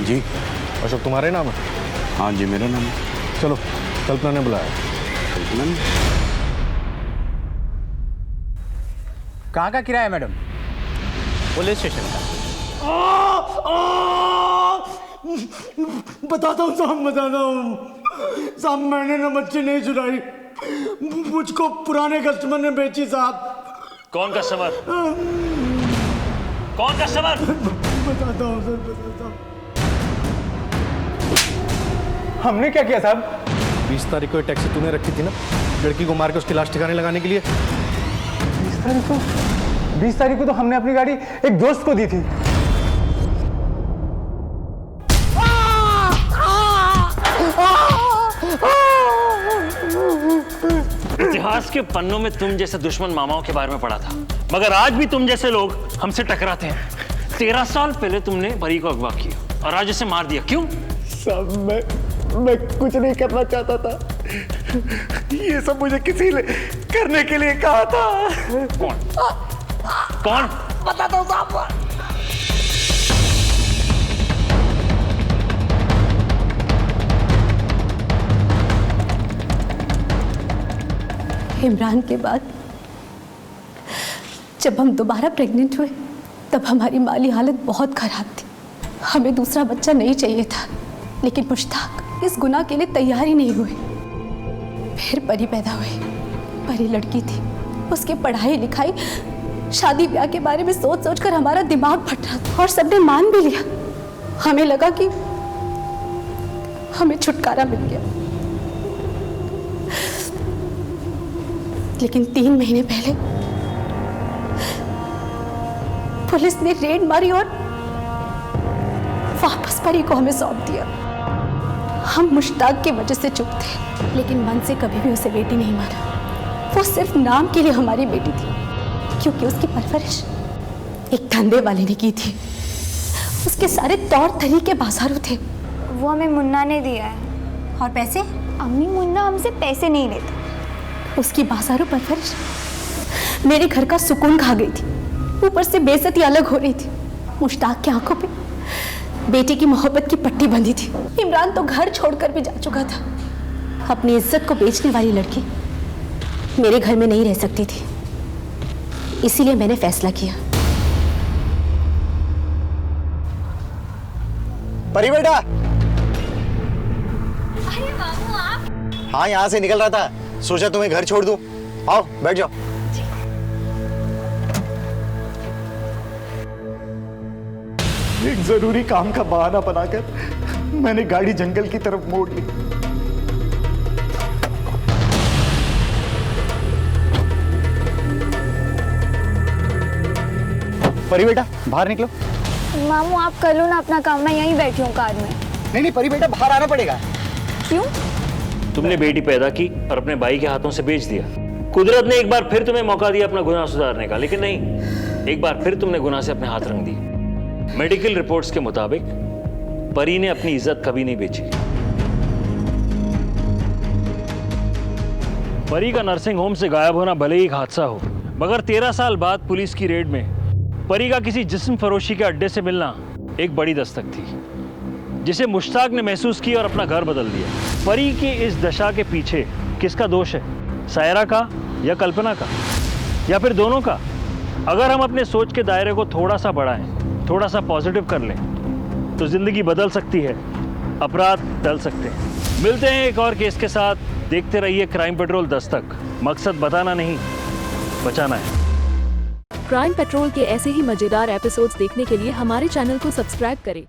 जी, अशोक तुम्हारे नाम है? हाँ जी मेरा नाम है। चलो, कल्पना ने बुलाया। कल्पना ने? कहाँ का किराया मैडम? पुलिस स्टेशन का। बताता हूँ साहब, बताता हूँ साहब, मैंने ना मच्छी नहीं चुराई, मुझको पुराने कस्टमर ने बेची साहब। कौन कस्टमर? कौन कस्टमर? बताता हूँ सर, बताता हूँ। हमने क्या किया साहब? 20 तारीख को टैक्सी तूने रखी थी ना, लड़की को मार के उसकी लाश ठिकाने लगाने के लिए। 20 तारीख को तो हमने अपनी गाड़ी एक दोस्त को दी थी। इतिहास के पन्नों में तुम जैसे दुश्मन मामाओं के बारे में पढ़ा था, मगर आज भी तुम जैसे लोग हमसे टकराते हैं। 13 साल पहले तुमने परी को अगवा किया और आज उसे मार दिया, क्यों? साहब मैं कुछ नहीं करना चाहता था, ये सब मुझे किसी ने करने के लिए कहा था। कौन? कौन? बताता हूँ साहब। इमरान के बाद जब हम दोबारा प्रेग्नेंट हुए तब हमारी माली हालत बहुत खराब थी। हमें दूसरा बच्चा नहीं चाहिए था, लेकिन मुश्ताक इस गुनाह के लिए तैयार ही नहीं हुए। फिर परी पैदा हुई। परी लड़की थी, उसकी पढ़ाई लिखाई शादी ब्याह के बारे में सोच सोच कर हमारा दिमाग फट रहा था और सबने मान भी लिया। हमें लगा कि हमें छुटकारा मिल गया, लेकिन 3 महीने पहले पुलिस ने रेड मारी और वापस परी को हमें सौंप दिया। हम मुश्ताक की वजह से चुप थे, लेकिन मन से कभी भी उसे बेटी नहीं माना। वो सिर्फ नाम के लिए हमारी बेटी थी, क्योंकि उसकी परवरिश एक धंधे वाले ने की थी। उसके सारे तौर तरीके बाजारू थे। वो हमें मुन्ना ने दिया है। और पैसे? अम्मी, मुन्ना हमसे पैसे नहीं लेता। उसकी बाजारू परवरिश मेरे घर का सुकून खा गई थी, ऊपर से बेइज्जती अलग हो रही थी। मुश्ताक की आंखों पे बेटी की मोहब्बत की पट्टी बंधी थी। इमरान तो घर छोड़कर भी जा चुका था। अपनी इज्जत को बेचने वाली लड़की मेरे घर में नहीं रह सकती थी, इसीलिए मैंने फैसला किया। परी बेटा। अरे बाबू आप? हाँ, यहाँ से निकल रहा था, सोचा तुम्हें घर छोड़ दूं। आओ बैठ जाओ। एक जरूरी काम का बहाना बनाकर मैंने गाड़ी जंगल की तरफ मोड़ ली। परी बेटा बाहर निकलो। मामू आप कर लो ना अपना काम, मैं यहीं बैठी हूँ कार में। नहीं परी बेटा बाहर आना पड़ेगा। क्यों? तुमने बेटी पैदा की और अपने भाई के हाथों से बेच दिया। कुदरत ने एक बार फिर तुम्हें मौका दिया अपना गुनाह सुधारने का, लेकिन नहीं, एक बार फिर तुमने गुनाह से अपने हाथ रंग दिए। मेडिकल रिपोर्ट्स के मुताबिक परी ने अपनी इज्जत कभी नहीं बेची। परी का नर्सिंग होम से गायब होना भले ही एक हादसा हो, मगर 13 साल बाद पुलिस की रेड में परी का किसी जिस्म फरोशी के अड्डे से मिलना एक बड़ी दस्तक थी, जिसे मुश्ताक ने महसूस की और अपना घर बदल दिया। परी की इस दशा के पीछे किसका दोष है? सायरा का या कल्पना का, या फिर दोनों का? अगर हम अपने सोच के दायरे को थोड़ा सा बढ़ाएं, थोड़ा सा पॉजिटिव कर लें, तो जिंदगी बदल सकती है, अपराध टल सकते हैं। मिलते हैं एक और केस के साथ। देखते रहिए क्राइम पेट्रोल दस्तक। मकसद बताना नहीं, बचाना है। क्राइम पेट्रोल के ऐसे ही मजेदार एपिसोड्स देखने के लिए हमारे चैनल को सब्सक्राइब करें